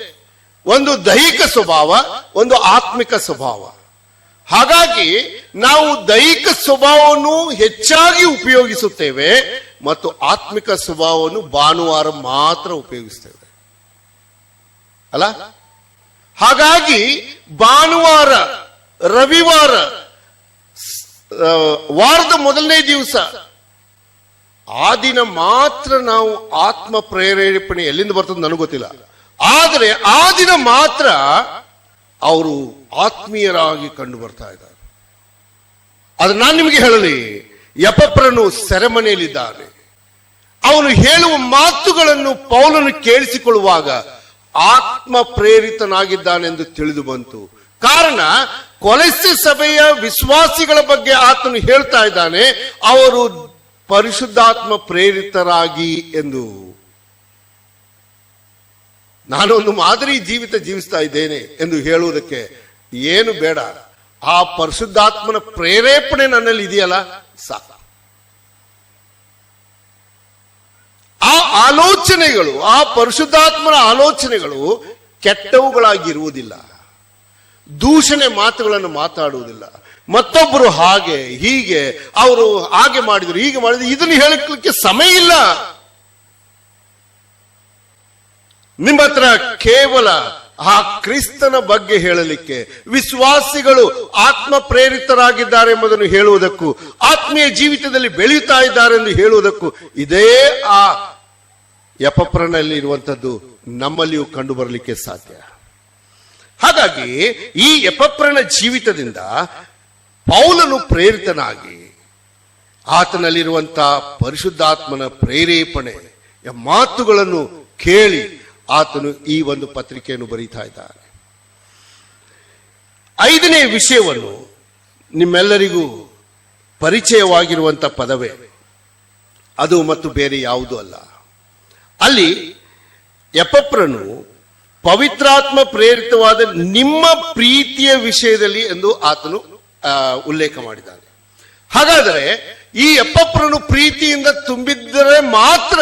ಒಂದು ದೈಹಿಕ ಸ್ವಭಾವ, ಒಂದು ಆತ್ಮಿಕ ಸ್ವಭಾವ. ಹಾಗಾಗಿ ನಾವು ದೈಹಿಕ ಸ್ವಭಾವವನ್ನು ಹೆಚ್ಚಾಗಿ ಉಪಯೋಗಿಸುತ್ತೇವೆ ಮತ್ತು ಆತ್ಮಿಕ ಸ್ವಭಾವವನ್ನು ಭಾನುವಾರ ಮಾತ್ರ ಉಪಯೋಗಿಸ್ತೇವೆ ಅಲ್ಲ. ಹಾಗಾಗಿ ಭಾನುವಾರ, ರವಿವಾರ, ವಾರದ ಮೊದಲನೇ ದಿವಸ ಆ ದಿನ ಮಾತ್ರ ನಾವು ಆತ್ಮ ಪ್ರೇರೇಪಣೆ ಎಲ್ಲಿಂದ ಬರ್ತದೆ ನನಗೆ ಗೊತ್ತಿಲ್ಲ, ಆದರೆ ಆ ದಿನ ಮಾತ್ರ ಅವರು ಆತ್ಮೀಯರಾಗಿ ಕಂಡು ಬರ್ತಾ ಇದ್ದಾರೆ. ಆದ್ರೆ ನಾನು ನಿಮಗೆ ಹೇಳಲಿ, ಎಪಫ್ರನು ಸೆರೆಮನೆಯಲ್ಲಿದ್ದಾನೆ. ಅವನು ಹೇಳುವ ಮಾತುಗಳನ್ನು ಪೌಲನು ಕೇಳಿಸಿಕೊಳ್ಳುವಾಗ ಆತ್ಮ ಪ್ರೇರಿತನಾಗಿದ್ದಾನೆಂದು ತಿಳಿದು ಬಂತು. ಕಾರಣ, ಕೊಲೊಸ್ಸೆ ಸಭೆಯ ವಿಶ್ವಾಸಿಗಳ ಬಗ್ಗೆ ಆತನು ಹೇಳ್ತಾ ಇದ್ದಾನೆ, ಅವರು ಪರಿಶುದ್ಧಾತ್ಮ ಪ್ರೇರಿತರಾಗಿ ಎಂದು. ನಾನೊಂದು ಮಾದರಿ ಜೀವಿತ ಜೀವಿಸ್ತಾ ಇದ್ದೇನೆ ಎಂದು ಹೇಳುವುದಕ್ಕೆ ಏನು ಬೇಡ, ಆ ಪರಿಶುದ್ಧಾತ್ಮನ ಪ್ರೇರೇಪಣೆ ನನ್ನಲ್ಲಿ ಇದೆಯಲ್ಲ ಸಾಕು. ಆ ಆಲೋಚನೆಗಳು, ಆ ಪರಿಶುದ್ಧಾತ್ಮನ ಆಲೋಚನೆಗಳು ಕೆಟ್ಟವುಗಳಾಗಿರುವುದಿಲ್ಲ, ದೂಷಣೆ ಮಾತುಗಳನ್ನು ಮಾತಾಡುವುದಿಲ್ಲ. ಮತ್ತೊಬ್ಬರು ಹಾಗೆ ಹೀಗೆ, ಅವರು ಹಾಗೆ ಮಾಡಿದ್ರು ಹೀಗೆ ಮಾಡಿದ್ರು, ಇದನ್ನು ಹೇಳಲಿಕ್ಕೆ ಸಮಯ ಇಲ್ಲ. ನಿಮ್ಮ ಹತ್ರ ಕೇವಲ ಆ ಕ್ರಿಸ್ತನ ಬಗ್ಗೆ ಹೇಳಲಿಕ್ಕೆ, ವಿಶ್ವಾಸಿಗಳು ಆತ್ಮ ಪ್ರೇರಿತರಾಗಿದ್ದಾರೆ ಎಂಬುದನ್ನು ಹೇಳುವುದಕ್ಕೂ, ಆತ್ಮೀಯ ಜೀವಿತದಲ್ಲಿ ಬೆಳೆಯುತ್ತಾ ಇದ್ದಾರೆ ಎಂದು ಹೇಳುವುದಕ್ಕೂ ಇದೇ ಆ ಎಪಫ್ರನಲ್ಲಿ ಇರುವಂತದ್ದು ನಮ್ಮಲ್ಲಿಯೂ ಕಂಡು ಬರಲಿಕ್ಕೆ ಸಾಧ್ಯ. ಹಾಗಾಗಿ ಈ ಎಪಫ್ರನ ಜೀವಿತದಿಂದ ಪೌಲನು ಪ್ರೇರಿತನಾಗಿ ಆತನಲ್ಲಿರುವಂತಹ ಪರಿಶುದ್ಧಾತ್ಮನ ಪ್ರೇರೇಪಣೆ ಮಾತುಗಳನ್ನು ಕೇಳಿ ಆತನು ಈ ಒಂದು ಪತ್ರಿಕೆಯನ್ನು ಬರೀತಾ ಇದ್ದಾನೆ. 5ನೇ ವಿಷಯವನ್ನು ನಿಮ್ಮೆಲ್ಲರಿಗೂ ಪರಿಚಯವಾಗಿರುವಂತಹ ಪದವೇ ಅದು, ಮತ್ತು ಬೇರೆ ಯಾವುದೂ ಅಲ್ಲ. ಅಲ್ಲಿ ಎಪಫ್ರನು ಪವಿತ್ರಾತ್ಮ ಪ್ರೇರಿತವಾದ ನಿಮ್ಮ ಪ್ರೀತಿಯ ವಿಷಯದಲ್ಲಿ ಎಂದು ಆತನು ಉಲ್ಲೇಖ ಮಾಡಿದ್ದಾನೆ. ಹಾಗಾದರೆ ಈ ಎಪಫ್ರನು ಪ್ರೀತಿಯಿಂದ ತುಂಬಿದ್ದರೆ ಮಾತ್ರ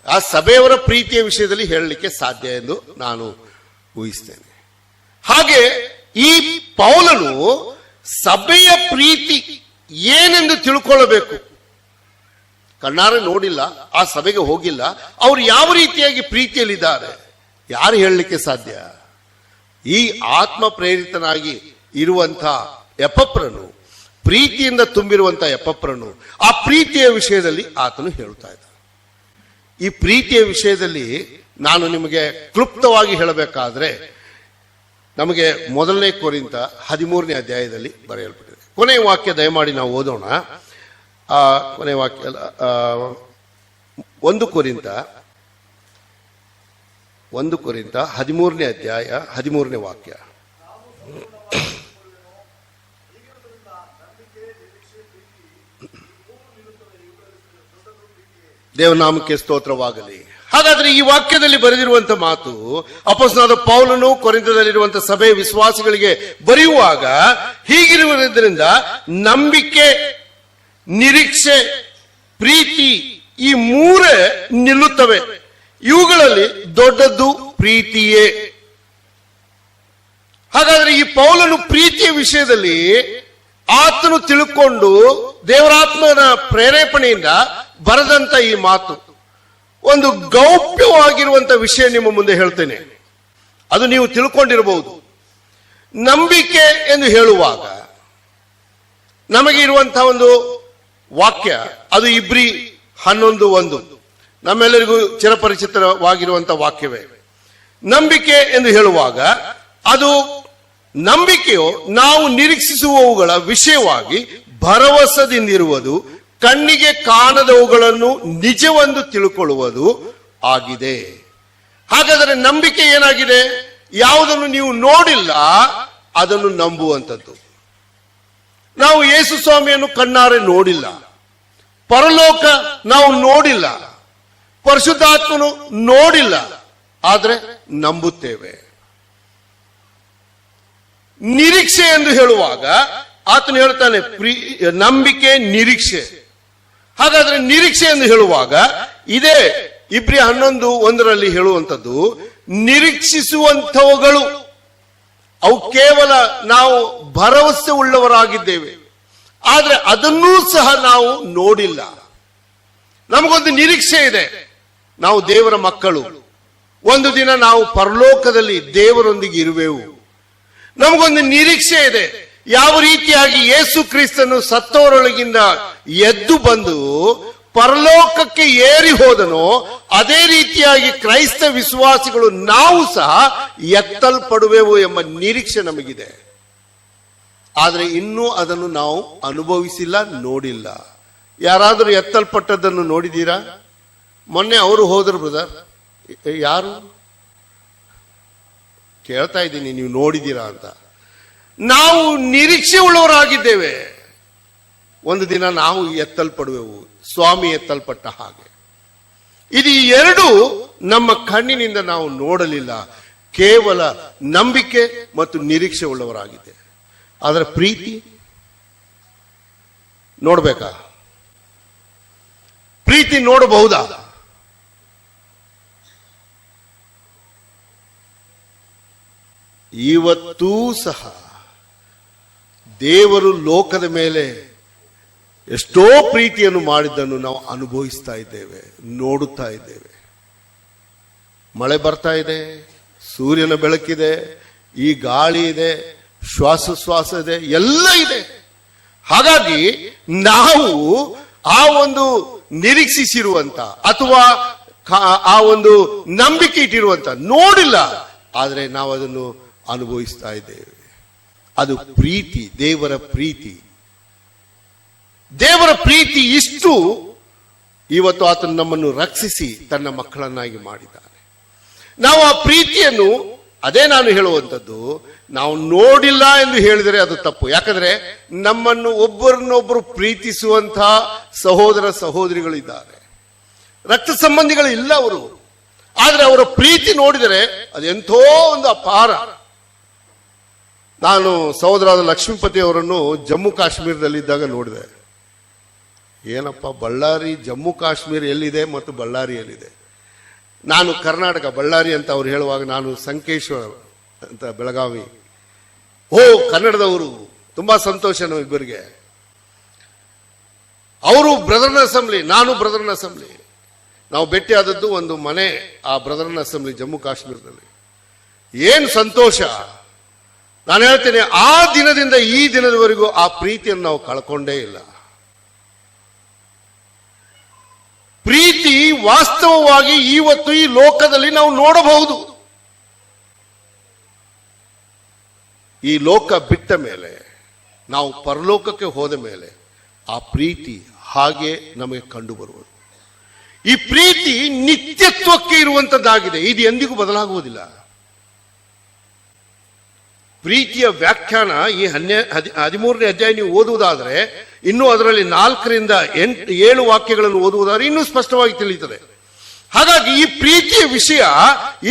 ಆ ಸಭೆಯವರ ಪ್ರೀತಿಯ ವಿಷಯದಲ್ಲಿ ಹೇಳಲಿಕ್ಕೆ ಸಾಧ್ಯ ಎಂದು ನಾನು ಊಹಿಸ್ತೇನೆ. ಹಾಗೆ ಈ ಪೌಲನು ಸಭೆಯ ಪ್ರೀತಿ ಏನೆಂದು ತಿಳ್ಕೊಳ್ಳಬೇಕು. ಕಣ್ಣಾರೆ ನೋಡಿಲ್ಲ, ಆ ಸಭೆಗೆ ಹೋಗಿಲ್ಲ, ಅವರು ಯಾವ ರೀತಿಯಾಗಿ ಪ್ರೀತಿಯಲ್ಲಿದ್ದಾರೆ ಯಾರು ಹೇಳಲಿಕ್ಕೆ ಸಾಧ್ಯ? ಈ ಆತ್ಮ ಪ್ರೇರಿತನಾಗಿ ಇರುವಂತಹ ಎಪಫ್ರನು, ಪ್ರೀತಿಯಿಂದ ತುಂಬಿರುವಂತಹ ಎಪಫ್ರನು ಆ ಪ್ರೀತಿಯ ವಿಷಯದಲ್ಲಿ ಆತನು ಹೇಳುತ್ತಾ ಇದ್ದ. ಈ ಪ್ರೀತಿಯ ವಿಷಯದಲ್ಲಿ ನಾನು ನಿಮಗೆ ಕ್ಲುಪ್ತವಾಗಿ ಹೇಳಬೇಕಾದ್ರೆ, ನಮಗೆ 1 ಕೊರಿಂಥ 13ನೇ ಅಧ್ಯಾಯದಲ್ಲಿ ಬರೆಯಲ್ಪಟ್ಟಿದೆ. ಕೊನೆಯ ವಾಕ್ಯ ದಯಮಾಡಿ ನಾವು ಓದೋಣ. ಕೊನೆಯ ವಾಕ್ಯ 1 ಕೊರಿಂಥ 13ನೇ ಅಧ್ಯಾಯ 13ನೇ ವಾಕ್ಯ. ದೇವನಾಮಕ್ಕೆ ಸ್ತೋತ್ರವಾಗಲಿ. ಹಾಗಾದ್ರೆ ಈ ವಾಕ್ಯದಲ್ಲಿ ಬರೆದಿರುವಂತಹ ಮಾತು ಅಪೊಸ್ತಲನಾದ ಪೌಲನು ಕೊರಿಂಥದಲ್ಲಿರುವಂತಹ ಸಭೆ ವಿಶ್ವಾಸಿಗಳಿಗೆ ಬರೆಯುವಾಗ ಹೀಗಿರುವುದರಿಂದ ನಂಬಿಕೆ, ನಿರೀಕ್ಷೆ, ಪ್ರೀತಿ ಈ 3 ನಿಲ್ಲುತ್ತವೆ. ಇವುಗಳಲ್ಲಿ ದೊಡ್ಡದ್ದು ಪ್ರೀತಿಯೇ. ಹಾಗಾದ್ರೆ ಈ ಪೌಲನು ಪ್ರೀತಿಯ ವಿಷಯದಲ್ಲಿ ಆತನು ತಿಳ್ಕೊಂಡು ದೇವರಾತ್ಮನ ಪ್ರೇರೇಪಣೆಯಿಂದ ಬರೆದಂತ ಈ ಮಾತು ಒಂದು ಗೌಪ್ಯವಾಗಿರುವಂತ ವಿಷಯ ನಿಮ್ಮ ಮುಂದೆ ಹೇಳ್ತೇನೆ. ಅದು ನೀವು ತಿಳ್ಕೊಂಡಿರಬಹುದು. ನಂಬಿಕೆ ಎಂದು ಹೇಳುವಾಗ ನಮಗೆ ಇರುವಂತಹ ಒಂದು ವಾಕ್ಯ ಅದು ಇಬ್ರಿ 11:1 ನಮ್ಮೆಲ್ಲರಿಗೂ ಚಿರಪರಿಚಿತವಾಗಿರುವಂತಹ ವಾಕ್ಯವೇ. ನಂಬಿಕೆ ಎಂದು ಹೇಳುವಾಗ ಅದು ನಂಬಿಕೆಯು ನಾವು ನಿರೀಕ್ಷಿಸುವವುಗಳ ವಿಷಯವಾಗಿ ಭರವಸೆದಿಂದಿರುವುದು, ಕಣ್ಣಿಗೆ ಕಾಣದವುಗಳನ್ನು ನಿಜವೆಂದು ತಿಳ್ಕೊಳ್ಳುವುದು ಆಗಿದೆ. ಹಾಗಾದರೆ ನಂಬಿಕೆ ಏನಾಗಿದೆ? ಯಾವುದನ್ನು ನೀವು ನೋಡಿಲ್ಲ ಅದನ್ನು ನಂಬುವಂಥದ್ದು. ನಾವು ಯೇಸು ಸ್ವಾಮಿಯನ್ನು ಕಣ್ಣಾರೆ ನೋಡಿಲ್ಲ, ಪರಲೋಕ ನಾವು ನೋಡಿಲ್ಲ, ಪರಿಶುದ್ಧಾತ್ಮನು ನೋಡಿಲ್ಲ, ಆದರೆ ನಂಬುತ್ತೇವೆ. ನಿರೀಕ್ಷೆ ಎಂದು ಹೇಳುವಾಗ ಆತನು ಹೇಳ್ತಾನೆ ನಂಬಿಕೆ, ನಿರೀಕ್ಷೆ. ಹಾಗಾದ್ರೆ ನಿರೀಕ್ಷೆ ಎಂದು ಹೇಳುವಾಗ ಇದೇ ಇಬ್ರಿ 11:1 ಹೇಳುವಂಥದ್ದು ನಿರೀಕ್ಷಿಸುವಂಥವುಗಳು. ಅವು ಕೇವಲ ನಾವು ಭರವಸೆ ಉಳ್ಳವರಾಗಿದ್ದೇವೆ, ಆದ್ರೆ ಅದನ್ನೂ ಸಹ ನಾವು ನೋಡಿಲ್ಲ. ನಮಗೊಂದು ನಿರೀಕ್ಷೆ ಇದೆ, ನಾವು ದೇವರ ಮಕ್ಕಳು, ಒಂದು ದಿನ ನಾವು ಪರಲೋಕದಲ್ಲಿ ದೇವರೊಂದಿಗೆ ಇರುವೆವು. ನಮಗೊಂದು ನಿರೀಕ್ಷೆ ಇದೆ, ಯಾವ ರೀತಿಯಾಗಿ ಯೇಸು ಕ್ರಿಸ್ತನು ಸತ್ತವರೊಳಗಿಂದ ಎದ್ದು ಬಂದು ಪರಲೋಕಕ್ಕೆ ಏರಿ ಹೋದನೋ ಅದೇ ರೀತಿಯಾಗಿ ಕ್ರೈಸ್ತ ವಿಶ್ವಾಸಿಗಳು ನಾವು ಸಹ ಎತ್ತಲ್ಪಡುವೆವು ಎಂಬ ನಿರೀಕ್ಷೆ ನಮಗಿದೆ. ಆದರೆ ಇನ್ನೂ ಅದನ್ನು ನಾವು ಅನುಭವಿಸಿಲ್ಲ, ನೋಡಿಲ್ಲ. ಯಾರಾದರೂ ಎತ್ತಲ್ಪಟ್ಟದ್ದನ್ನು ನೋಡಿದ್ದೀರಾ? ಮೊನ್ನೆ ಅವರು ಹೋದರು ಬ್ರದರ್. ಯಾರು ಕೇಳ್ತಾ ಇದ್ದೀನಿ, ನೀವು ನೋಡಿದ್ದೀರಾ ಅಂತ. ನಾವು ನಿರೀಕ್ಷೆ ಉಳ್ಳವರಾಗಿದ್ದೇವೆ, ಒಂದು ದಿನ ನಾವು ಎತ್ತಲ್ಪಡುವೆವು, ಸ್ವಾಮಿ ಎತ್ತಲ್ಪಟ್ಟ ಹಾಗೆ. ಇದು ಎರಡು ನಮ್ಮ ಕಣ್ಣಿನಿಂದ ನಾವು ನೋಡಲಿಲ್ಲ, ಕೇವಲ ನಂಬಿಕೆ ಮತ್ತು ನಿರೀಕ್ಷೆ ಉಳ್ಳವರಾಗಿದೆ. ಅದರ ಪ್ರೀತಿ ನೋಡ್ಬೇಕಾ? ಪ್ರೀತಿ ನೋಡಬಹುದಾ? ಇವತ್ತೂ ಸಹ ದೇವರು ಲೋಕದ ಮೇಲೆ ಎಷ್ಟೋ ಪ್ರೀತಿಯನ್ನು ಮಾಡಿದ್ದನ್ನು ನಾವು ಅನುಭವಿಸ್ತಾ ಇದ್ದೇವೆ, ನೋಡುತ್ತಾ ಇದ್ದೇವೆ. ಮಳೆ ಬರ್ತಾ ಇದೆ, ಸೂರ್ಯನ ಬೆಳಕಿದೆ, ಈ ಗಾಳಿ ಇದೆ, ಶ್ವಾಸೋಚ್ಛ್ವಾಸ ಇದೆ, ಎಲ್ಲ ಇದೆ. ಹಾಗಾಗಿ ನಾವು ಆ ಒಂದು ನಿರೀಕ್ಷಿಸಿರುವಂತ ಅಥವಾ ಆ ಒಂದು ನಂಬಿಕೆ ಇಟ್ಟಿರುವಂತ ನೋಡಿಲ್ಲ, ಆದರೆ ನಾವು ಅದನ್ನು ಅನುಭವಿಸ್ತಾ ಇದ್ದೇವೆ. ಅದು ಪ್ರೀತಿ, ದೇವರ ಪ್ರೀತಿ. ದೇವರ ಪ್ರೀತಿ ಇಷ್ಟು, ಇವತ್ತು ಆತನು ನಮ್ಮನ್ನು ರಕ್ಷಿಸಿ ತನ್ನ ಮಕ್ಕಳನ್ನಾಗಿ ಮಾಡಿದ್ದಾನೆ. ನಾವು ಆ ಪ್ರೀತಿಯನ್ನು, ಅದೇ ನಾನು ಹೇಳುವಂಥದ್ದು, ನಾವು ನೋಡಿಲ್ಲ ಎಂದು ಹೇಳಿದರೆ ಅದು ತಪ್ಪು. ಯಾಕಂದ್ರೆ ನಮ್ಮನ್ನು ಒಬ್ಬರನ್ನೊಬ್ಬರು ಪ್ರೀತಿಸುವಂತಹ ಸಹೋದರ ಸಹೋದರಿಗಳಿದ್ದಾರೆ, ರಕ್ತ ಸಂಬಂಧಿಗಳು ಇಲ್ಲ ಅವರು. ಆದ್ರೆ ಅವರ ಪ್ರೀತಿ ನೋಡಿದರೆ ಅದೆಂಥೋ ಒಂದು ಅಪಾರ. ನಾನು ಸಹೋದರಾದ ಲಕ್ಷ್ಮೀಪತಿ ಅವರನ್ನು ಜಮ್ಮು ಕಾಶ್ಮೀರದಲ್ಲಿದ್ದಾಗ ನೋಡಿದೆ. ಏನಪ್ಪ, ಬಳ್ಳಾರಿ ಜಮ್ಮು ಕಾಶ್ಮೀರ ಎಲ್ಲಿದೆ ಮತ್ತು ಬಳ್ಳಾರಿ ಎಲ್ಲಿದೆ? ನಾನು ಕರ್ನಾಟಕ, ಬಳ್ಳಾರಿ ಅಂತ ಅವ್ರು ಹೇಳುವಾಗ ನಾನು ಸಂಕೇಶ್ವರ ಅಂತ ಬೆಳಗಾವಿ. ಓ, ಕನ್ನಡದವರು, ತುಂಬಾ ಸಂತೋಷ ನಮ್ಮಿಬ್ಬರಿಗೆ. ಅವರು ಬ್ರದರ್ನ ಅಸೆಂಬ್ಲಿ, ನಾನು ಬ್ರದರ್ನ ಅಸೆಂಬ್ಲಿ. ನಾವು ಭೇಟಿಯಾದದ್ದು ಒಂದು ಮನೆ, ಆ ಬ್ರದರ್ನ ಅಸೆಂಬ್ಲಿ ಜಮ್ಮು ಕಾಶ್ಮೀರದಲ್ಲಿ. ಏನು ಸಂತೋಷ! ನಾನು ಹೇಳ್ತೇನೆ, ಆ ದಿನದಿಂದ ಈ ದಿನದವರೆಗೂ ಆ ಪ್ರೀತಿಯನ್ನು ನಾವು ಕಳ್ಕೊಂಡೇ ಇಲ್ಲ. ಪ್ರೀತಿ ವಾಸ್ತವವಾಗಿ ಇವತ್ತು ಈ ಲೋಕದಲ್ಲಿ ನಾವು ನೋಡಬಹುದು. ಈ ಲೋಕ ಬಿಟ್ಟ ಮೇಲೆ, ನಾವು ಪರಲೋಕಕ್ಕೆ ಹೋದ ಮೇಲೆ ಆ ಪ್ರೀತಿ ಹಾಗೆ ನಮಗೆ ಕಂಡು ಬರುವುದು. ಈ ಪ್ರೀತಿ ನಿತ್ಯತ್ವಕ್ಕೆ ಇರುವಂತದ್ದಾಗಿದೆ, ಇದು ಎಂದಿಗೂ ಬದಲಾಗುವುದಿಲ್ಲ. ಪ್ರೀತಿಯ ವ್ಯಾಖ್ಯಾನ ಈ 13ನೇ ಅಧ್ಯಾಯ ನೀವು ಓದುವುದಾದ್ರೆ, ಇನ್ನು ಅದರಲ್ಲಿ 4ರಿಂದ 7 ವಾಕ್ಯಗಳನ್ನು ಓದುವುದಾದ್ರೆ ಇನ್ನೂ ಸ್ಪಷ್ಟವಾಗಿ ತಿಳಿಯುತ್ತದೆ. ಹಾಗಾಗಿ ಈ ಪ್ರೀತಿಯ ವಿಷಯ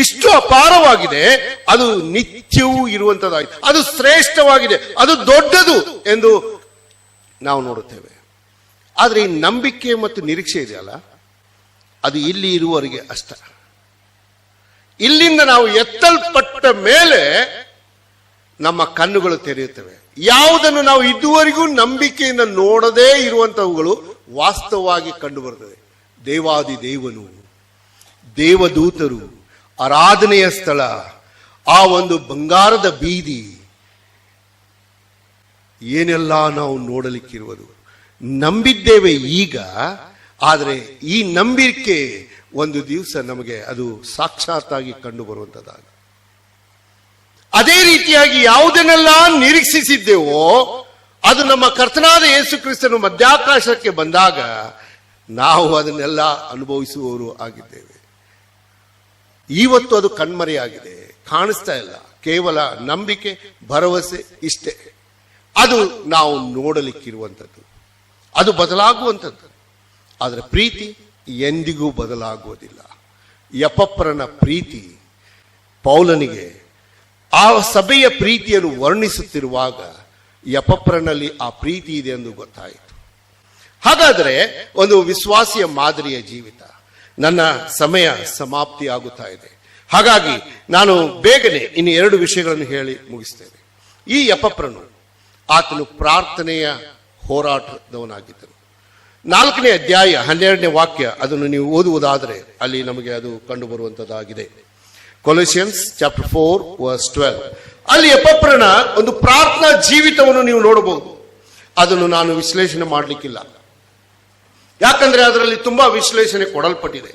ಇಷ್ಟು ಅಪಾರವಾಗಿದೆ, ಅದು ನಿತ್ಯವೂ ಇರುವಂತದ್ದಾಗಿದೆ, ಅದು ಶ್ರೇಷ್ಠವಾಗಿದೆ, ಅದು ದೊಡ್ಡದು ಎಂದು ನಾವು ನೋಡುತ್ತೇವೆ. ಆದ್ರೆ ಈ ನಂಬಿಕೆ ಮತ್ತು ನಿರೀಕ್ಷೆ ಇದೆಯಲ್ಲ, ಅದು ಇಲ್ಲಿ ಇರುವವರೆಗೆ ಅಷ್ಟ. ಇಲ್ಲಿಂದ ನಾವು ಎತ್ತಲ್ಪಟ್ಟ ಮೇಲೆ ನಮ್ಮ ಕಣ್ಣುಗಳು ತೆರೆಯುತ್ತವೆ. ಯಾವುದನ್ನು ನಾವು ಇದುವರೆಗೂ ನಂಬಿಕೆಯಿಂದ ನೋಡದೇ ಇರುವಂತವುಗಳು ವಾಸ್ತವವಾಗಿ ಕಂಡು ಬರುತ್ತದೆ. ದೇವಾದಿ ದೇವನು, ದೇವದೂತರು, ಆರಾಧನೆಯ ಸ್ಥಳ, ಆ ಒಂದು ಬಂಗಾರದ ಬೀದಿ, ಏನೆಲ್ಲ ನಾವು ನೋಡಲಿಕ್ಕಿರುವುದು. ನಂಬಿದ್ದೇವೆ ಈಗ, ಆದರೆ ಈ ನಂಬಿಕೆ ಒಂದು ದಿವಸ ನಮಗೆ ಅದು ಸಾಕ್ಷಾತ್ತಾಗಿ ಕಂಡು ಬರುವಂತದ್ದಾಗಿ. ಅದೇ ರೀತಿಯಾಗಿ ಯಾವುದನ್ನೆಲ್ಲ ನಿರೀಕ್ಷಿಸಿದ್ದೇವೋ ಅದು ನಮ್ಮ ಕರ್ತನಾದ ಯೇಸು ಕ್ರಿಸ್ತನು ಮಧ್ಯಾಕಾಶಕ್ಕೆ ಬಂದಾಗ ನಾವು ಅದನ್ನೆಲ್ಲ ಅನುಭವಿಸುವವರು ಆಗಿದ್ದೇವೆ. ಇವತ್ತು ಅದು ಕಣ್ಮರೆಯಾಗಿದೆ, ಕಾಣಿಸ್ತಾ ಇಲ್ಲ. ಕೇವಲ ನಂಬಿಕೆ, ಭರವಸೆ ಇಷ್ಟೇ. ಅದು ನಾವು ನೋಡಲಿಕ್ಕಿರುವಂಥದ್ದು, ಅದು ಬದಲಾಗುವಂಥದ್ದು. ಆದರೆ ಪ್ರೀತಿ ಎಂದಿಗೂ ಬದಲಾಗುವುದಿಲ್ಲ. ಎಪಫ್ರನ ಪ್ರೀತಿ ಪೌಲನಿಗೆ ಆ ಸಭೆಯ ಪ್ರೀತಿಯನ್ನು ವರ್ಣಿಸುತ್ತಿರುವಾಗ ಎಪಫ್ರನಲ್ಲಿ ಆ ಪ್ರೀತಿ ಇದೆ ಎಂದು ಗೊತ್ತಾಯಿತು. ಹಾಗಾದರೆ ಒಂದು ವಿಶ್ವಾಸಿಯ ಮಾದರಿಯ ಜೀವಿತ. ನನ್ನ ಸಮಯ ಸಮಾಪ್ತಿ ಆಗುತ್ತಾ ಇದೆ, ಹಾಗಾಗಿ ನಾನು ಬೇಗನೆ ಇನ್ನು 2 ವಿಷಯಗಳನ್ನು ಹೇಳಿ ಮುಗಿಸ್ತೇನೆ. ಈ ಎಪಫ್ರನು, ಆತನು ಪ್ರಾರ್ಥನೆಯ ಹೋರಾಟದವನಾಗಿದ್ದನು. 4ನೇ ಅಧ್ಯಾಯ 12ನೇ ವಾಕ್ಯ, ಅದನ್ನು ನೀವು ಓದುವುದಾದರೆ ಅಲ್ಲಿ ನಮಗೆ ಅದು ಕಂಡು ಬರುವಂತದ್ದಾಗಿದೆ. ಕೊಲೋಸಿಯನ್ಸ್ ಚಾಪ್ಟರ್ 4 ವರ್ಸ್ 12. ಅಲ್ಲಿ ಎಪಫ್ರನ ಒಂದು ಪ್ರಾರ್ಥನಾ ಜೀವಿತವನ್ನು ನೀವು ನೋಡಬಹುದು. ಅದನ್ನು ನಾನು ವಿಶ್ಲೇಷಣೆ ಮಾಡಲಿಕ್ಕಿಲ್ಲ, ಯಾಕಂದ್ರೆ ಅದರಲ್ಲಿ ತುಂಬಾ ವಿಶ್ಲೇಷಣೆ ಕೊಡಲ್ಪಟ್ಟಿದೆ.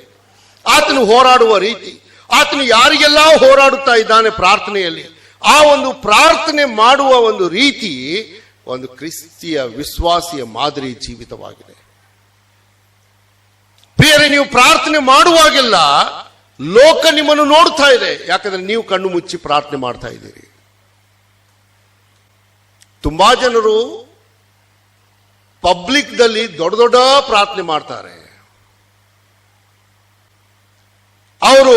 ಆತನು ಹೋರಾಡುವ ರೀತಿ, ಆತನು ಯಾರಿಗೆಲ್ಲ ಹೋರಾಡುತ್ತಾ ಇದ್ದಾನೆ ಪ್ರಾರ್ಥನೆಯಲ್ಲಿ, ಆ ಒಂದು ಪ್ರಾರ್ಥನೆ ಮಾಡುವ ಒಂದು ರೀತಿ ಒಂದು ಕ್ರಿಸ್ತಿಯ ವಿಶ್ವಾಸಿಯ ಮಾದರಿ ಜೀವಿತವಾಗಿದೆ. ಪ್ರಿಯರೇ, ನೀವು ಪ್ರಾರ್ಥನೆ ಮಾಡುವಾಗೆಲ್ಲ ಲೋಕ ನಿಮ್ಮನ್ನು ನೋಡ್ತಾ ಇದೆ, ಯಾಕಂದ್ರೆ ನೀವು ಕಣ್ಣು ಮುಚ್ಚಿ ಪ್ರಾರ್ಥನೆ ಮಾಡ್ತಾ ಇದ್ದೀರಿ. ತುಂಬಾ ಜನರು ಪಬ್ಲಿಕ್ದಲ್ಲಿ ದೊಡ್ಡ ದೊಡ್ಡ ಪ್ರಾರ್ಥನೆ ಮಾಡ್ತಾರೆ. ಅವರು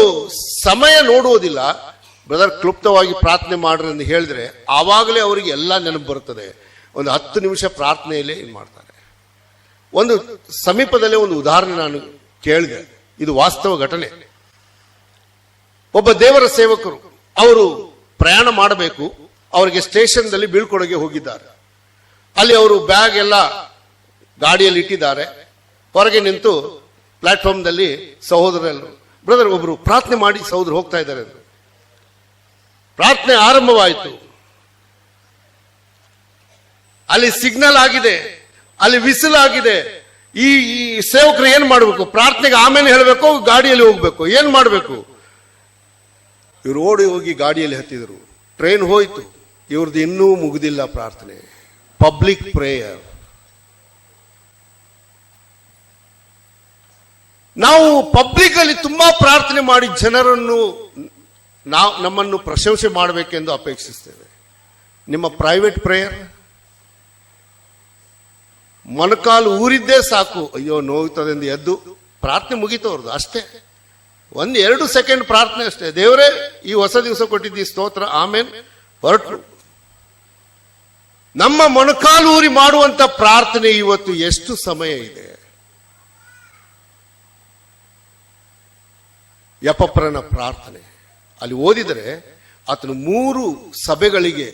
ಸಮಯ ನೋಡುವುದಿಲ್ಲ. ಬ್ರದರ್, ಕ್ಲುಪ್ತವಾಗಿ ಪ್ರಾರ್ಥನೆ ಮಾಡ್ರಿ ಅಂತ ಹೇಳಿದ್ರೆ ಆವಾಗಲೇ ಅವರಿಗೆ ಎಲ್ಲ ನೆನಪು ಬರುತ್ತದೆ. ಒಂದು 10 ನಿಮಿಷ ಪ್ರಾರ್ಥನೆಯಲ್ಲೇ ಇದು ಮಾಡ್ತಾರೆ. ಒಂದು ಸಮೀಪದಲ್ಲೇ ಒಂದು ಉದಾಹರಣೆ ನಾನು ಕೇಳಿದೆ, ಇದು ವಾಸ್ತವ ಘಟನೆ. ಒಬ್ಬ ದೇವರ ಸೇವಕರು ಅವರು ಪ್ರಯಾಣ ಮಾಡಬೇಕು, ಅವರಿಗೆ ಸ್ಟೇಷನ್ದಲ್ಲಿ ಬೀಳ್ಕೊಡಗೆ ಹೋಗಿದ್ದಾರೆ. ಅಲ್ಲಿ ಅವರು ಬ್ಯಾಗ್ ಎಲ್ಲ ಗಾಡಿಯಲ್ಲಿ ಇಟ್ಟಿದ್ದಾರೆ. ಹೊರಗೆ ನಿಂತು ಪ್ಲಾಟ್ಫಾರ್ಮ್ದಲ್ಲಿ ಸಹೋದರರು, ಬ್ರದರ್ ಒಬ್ರು ಪ್ರಾರ್ಥನೆ ಮಾಡಿ ಸಹೋದರ ಹೋಗ್ತಾ ಇದ್ದಾರೆ. ಪ್ರಾರ್ಥನೆ ಆರಂಭವಾಯಿತು. ಅಲ್ಲಿ ಸಿಗ್ನಲ್ ಆಗಿದೆ, ಅಲ್ಲಿ ವಿಸಿಲ್ ಆಗಿದೆ. ಈ ಸೇವಕರು ಏನ್ ಮಾಡಬೇಕು? ಪ್ರಾರ್ಥನೆಗೆ ಆಮೇಲೆ ಹೇಳಬೇಕು, ಗಾಡಿಯಲ್ಲಿ ಹೋಗ್ಬೇಕು, ಏನ್ ಮಾಡಬೇಕು? ಇವರು ಓಡಿ ಹೋಗಿ ಗಾಡಿಯಲ್ಲಿ ಹತ್ತಿದರು. ಟ್ರೈನ್ ಹೋಯ್ತು, ಇವ್ರದ್ದು ಇನ್ನೂ ಮುಗಿದಿಲ್ಲ ಪ್ರಾರ್ಥನೆ. Public prayer. ನಾವು ಪಬ್ಲಿಕ್ ಅಲ್ಲಿ ತುಂಬಾ ಪ್ರಾರ್ಥನೆ ಮಾಡಿ ಜನರನ್ನು ನಮ್ಮನ್ನು ಪ್ರಶಂಸೆ ಮಾಡಬೇಕೆಂದು ಅಪೇಕ್ಷಿಸ್ತೇವೆ. ನಿಮ್ಮ ಪ್ರೈವೇಟ್ ಪ್ರೇಯರ್, ಮೊಣಕಾಲು ಊರಿದ್ದೇ ಸಾಕು, ಅಯ್ಯೋ ನೋವುತ್ತದೆ ಎಂದು ಎದ್ದು ಪ್ರಾರ್ಥನೆ ಮುಗೀತು ಅವ್ರದ್ದು, ಅಷ್ಟೇ. 1-2 ಸೆಕೆಂಡ್ ಪ್ರಾರ್ಥನೆ ಅಷ್ಟೇ. ದೇವರೇ, ಈ ಹೊಸ ದಿವಸ ಕೊಟ್ಟಿದ್ದಿ, ಸ್ತೋತ್ರ, ಆಮೇನ್, ಹೊರಟು. ನಮ್ಮ ಮೊಣಕಾಲು ಊರಿ ಮಾಡುವಂತ ಪ್ರಾರ್ಥನೆ ಇವತ್ತು ಎಷ್ಟು ಸಮಯ ಇದೆ? ಎಪಫ್ರನ ಪ್ರಾರ್ಥನೆ ಅಲ್ಲಿ ಓದಿದರೆ ಆತನು 3 ಸಭೆಗಳಿಗೆ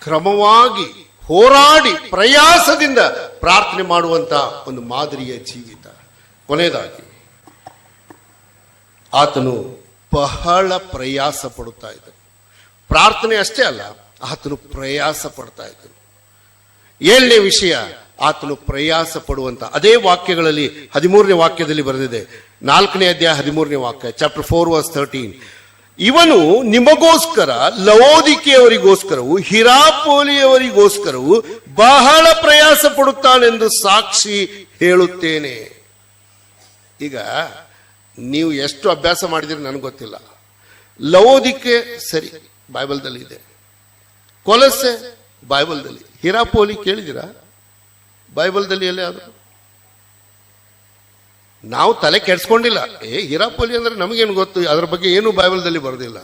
ಕ್ರಮವಾಗಿ ಹೋರಾಡಿ ಪ್ರಯಾಸದಿಂದ ಪ್ರಾರ್ಥನೆ ಮಾಡುವಂತ ಒಂದು ಮಾದರಿಯ ಜೀವಿತ. ಕೊನೆಯದಾಗಿ ಆತನು ಬಹಳ ಪ್ರಯಾಸ ಪಡುತ್ತಾ ಇದ್ದನು. ಪ್ರಾರ್ಥನೆ ಅಷ್ಟೇ ಅಲ್ಲ, ಆತನು ಪ್ರಯಾಸ ಪಡ್ತಾ ಇದ್ದನು. 7ನೇ ವಿಷಯ, ಆತನು ಪ್ರಯಾಸ ಪಡುವಂತ ಅದೇ ವಾಕ್ಯಗಳಲ್ಲಿ 13ನೇ ವಾಕ್ಯದಲ್ಲಿ ಬರೆದಿದೆ. 4ನೇ ಅಧ್ಯಾಯ 13ನೇ ವಾಕ್ಯ, ಚಾಪ್ಟರ್ 4 ವರ್ಸ್ 13. ಇವನು ನಿಮಗೋಸ್ಕರ, ಲವೋದಿಕೆಯವರಿಗೋಸ್ಕರವು, ಹಿರಾಪೋಲಿಯವರಿಗೋಸ್ಕರವು ಬಹಳ ಪ್ರಯಾಸ ಪಡುತ್ತಾನೆಂದು ಸಾಕ್ಷಿ ಹೇಳುತ್ತೇನೆ. ಈಗ ನೀವು ಎಷ್ಟು ಅಭ್ಯಾಸ ಮಾಡಿದಿರಿ ನನಗೆ ಗೊತ್ತಿಲ್ಲ. ಲವೋದಿಕೆ ಸರಿ, ಬೈಬಲ್ದಲ್ಲಿ ಇದೆ. ಕೊಲಸೆ ಬೈಬಲ್ದಲ್ಲಿ. ಹಿರಾಪೋಲಿ ಕೇಳಿದಿರಾ? ಬೈಬಲ್ದಲ್ಲಿ ಎಲ್ಲಿ ಆದ್ರು? ನಾವು ತಲೆ ಕೆಡ್ಸ್ಕೊಂಡಿಲ್ಲ. ಹಿರಾಪೋಲಿ ಅಂದ್ರೆ ನಮಗೇನು ಗೊತ್ತು, ಅದರ ಬಗ್ಗೆ ಏನು ಬೈಬಲ್ದಲ್ಲಿ ಬರೋದಿಲ್ಲ.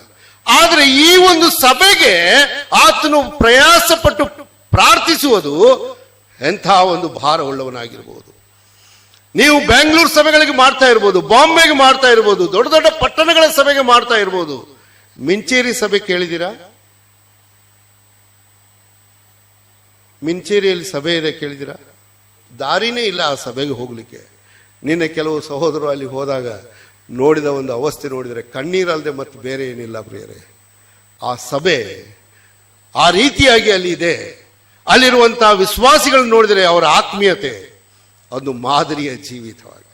ಆದ್ರೆ ಈ ಒಂದು ಸಭೆಗೆ ಆತನು ಪ್ರಯಾಸ ಪಟ್ಟು ಪ್ರಾರ್ಥಿಸುವುದು ಎಂಥ ಒಂದು ಭಾರ ಉಳ್ಳವನಾಗಿರ್ಬೋದು. ನೀವು ಬೆಂಗಳೂರು ಸಭೆಗಳಿಗೆ ಮಾಡ್ತಾ ಇರ್ಬೋದು, ಬಾಂಬೆಗೆ ಮಾಡ್ತಾ ಇರ್ಬೋದು, ದೊಡ್ಡ ದೊಡ್ಡ ಪಟ್ಟಣಗಳ ಸಭೆಗೆ ಮಾಡ್ತಾ ಇರ್ಬೋದು. ಮಿಂಚೇರಿ ಸಭೆ ಕೇಳಿದಿರಾ? ಮಿಂಚೇರಿಯಲ್ಲಿ ಸಭೆ ಇದೆ, ಕೇಳಿದಿರಾ? ದಾರಿನೇ ಇಲ್ಲ ಆ ಸಭೆಗೆ ಹೋಗ್ಲಿಕ್ಕೆ. ನಿನ್ನೆ ಕೆಲವು ಸಹೋದರರು ಅಲ್ಲಿ ಹೋದಾಗ ನೋಡಿದ ಒಂದು ಅವಸ್ಥೆ ನೋಡಿದರೆ ಕಣ್ಣೀರಲ್ಲದೆ ಮತ್ತೆ ಬೇರೆ ಏನಿಲ್ಲ ಪ್ರಿಯರೇ. ಆ ಸಭೆ ಆ ರೀತಿಯಾಗಿ ಅಲ್ಲಿ ಇದೆ. ಅಲ್ಲಿರುವಂತಹ ವಿಶ್ವಾಸಿಗಳನ್ನು ನೋಡಿದರೆ ಅವರ ಆತ್ಮೀಯತೆ ಒಂದು ಮಾದರಿಯ ಜೀವಿತವಾಗಿ.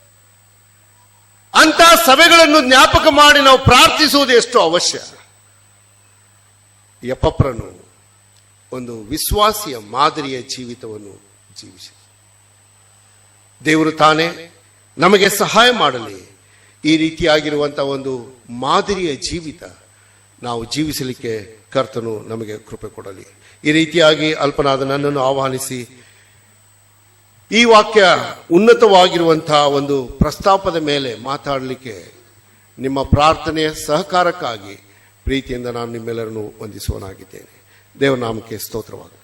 ಅಂತ ಸಭೆಗಳನ್ನು ಜ್ಞಾಪಕ ಮಾಡಿ ನಾವು ಪ್ರಾರ್ಥಿಸುವುದು ಎಷ್ಟು ಅವಶ್ಯ. ಎಪಫ್ರನು ಒಂದು ವಿಶ್ವಾಸಿಯ ಮಾದರಿಯ ಜೀವಿತವನ್ನು ಜೀವಿಸಿ ದೇವರು ತಾನೇ ನಮಗೆ ಸಹಾಯ ಮಾಡಲಿ. ಈ ರೀತಿಯಾಗಿರುವಂತಹ ಒಂದು ಮಾದರಿಯ ಜೀವಿತ ನಾವು ಜೀವಿಸಲಿಕ್ಕೆ ಕರ್ತನು ನಮಗೆ ಕೃಪೆ ಕೊಡಲಿ. ಈ ರೀತಿಯಾಗಿ ಅಲ್ಪನಾದ ನನ್ನನ್ನು ಆಹ್ವಾನಿಸಿ ಈ ವಾಕ್ಯ ಉನ್ನತವಾಗಿರುವಂತಹ ಒಂದು ಪ್ರಸ್ತಾಪದ ಮೇಲೆ ಮಾತಾಡಲಿಕ್ಕೆ ನಿಮ್ಮ ಪ್ರಾರ್ಥನೆಯ ಸಹಕಾರಕ್ಕಾಗಿ ಪ್ರೀತಿಯಿಂದ ನಾನು ನಿಮ್ಮೆಲ್ಲರನ್ನು ವಂದಿಸುವನಾಗಿದ್ದೇನೆ. ದೇವರ ನಾಮಕ್ಕೆ ಸ್ತೋತ್ರವಾಗಲಿ.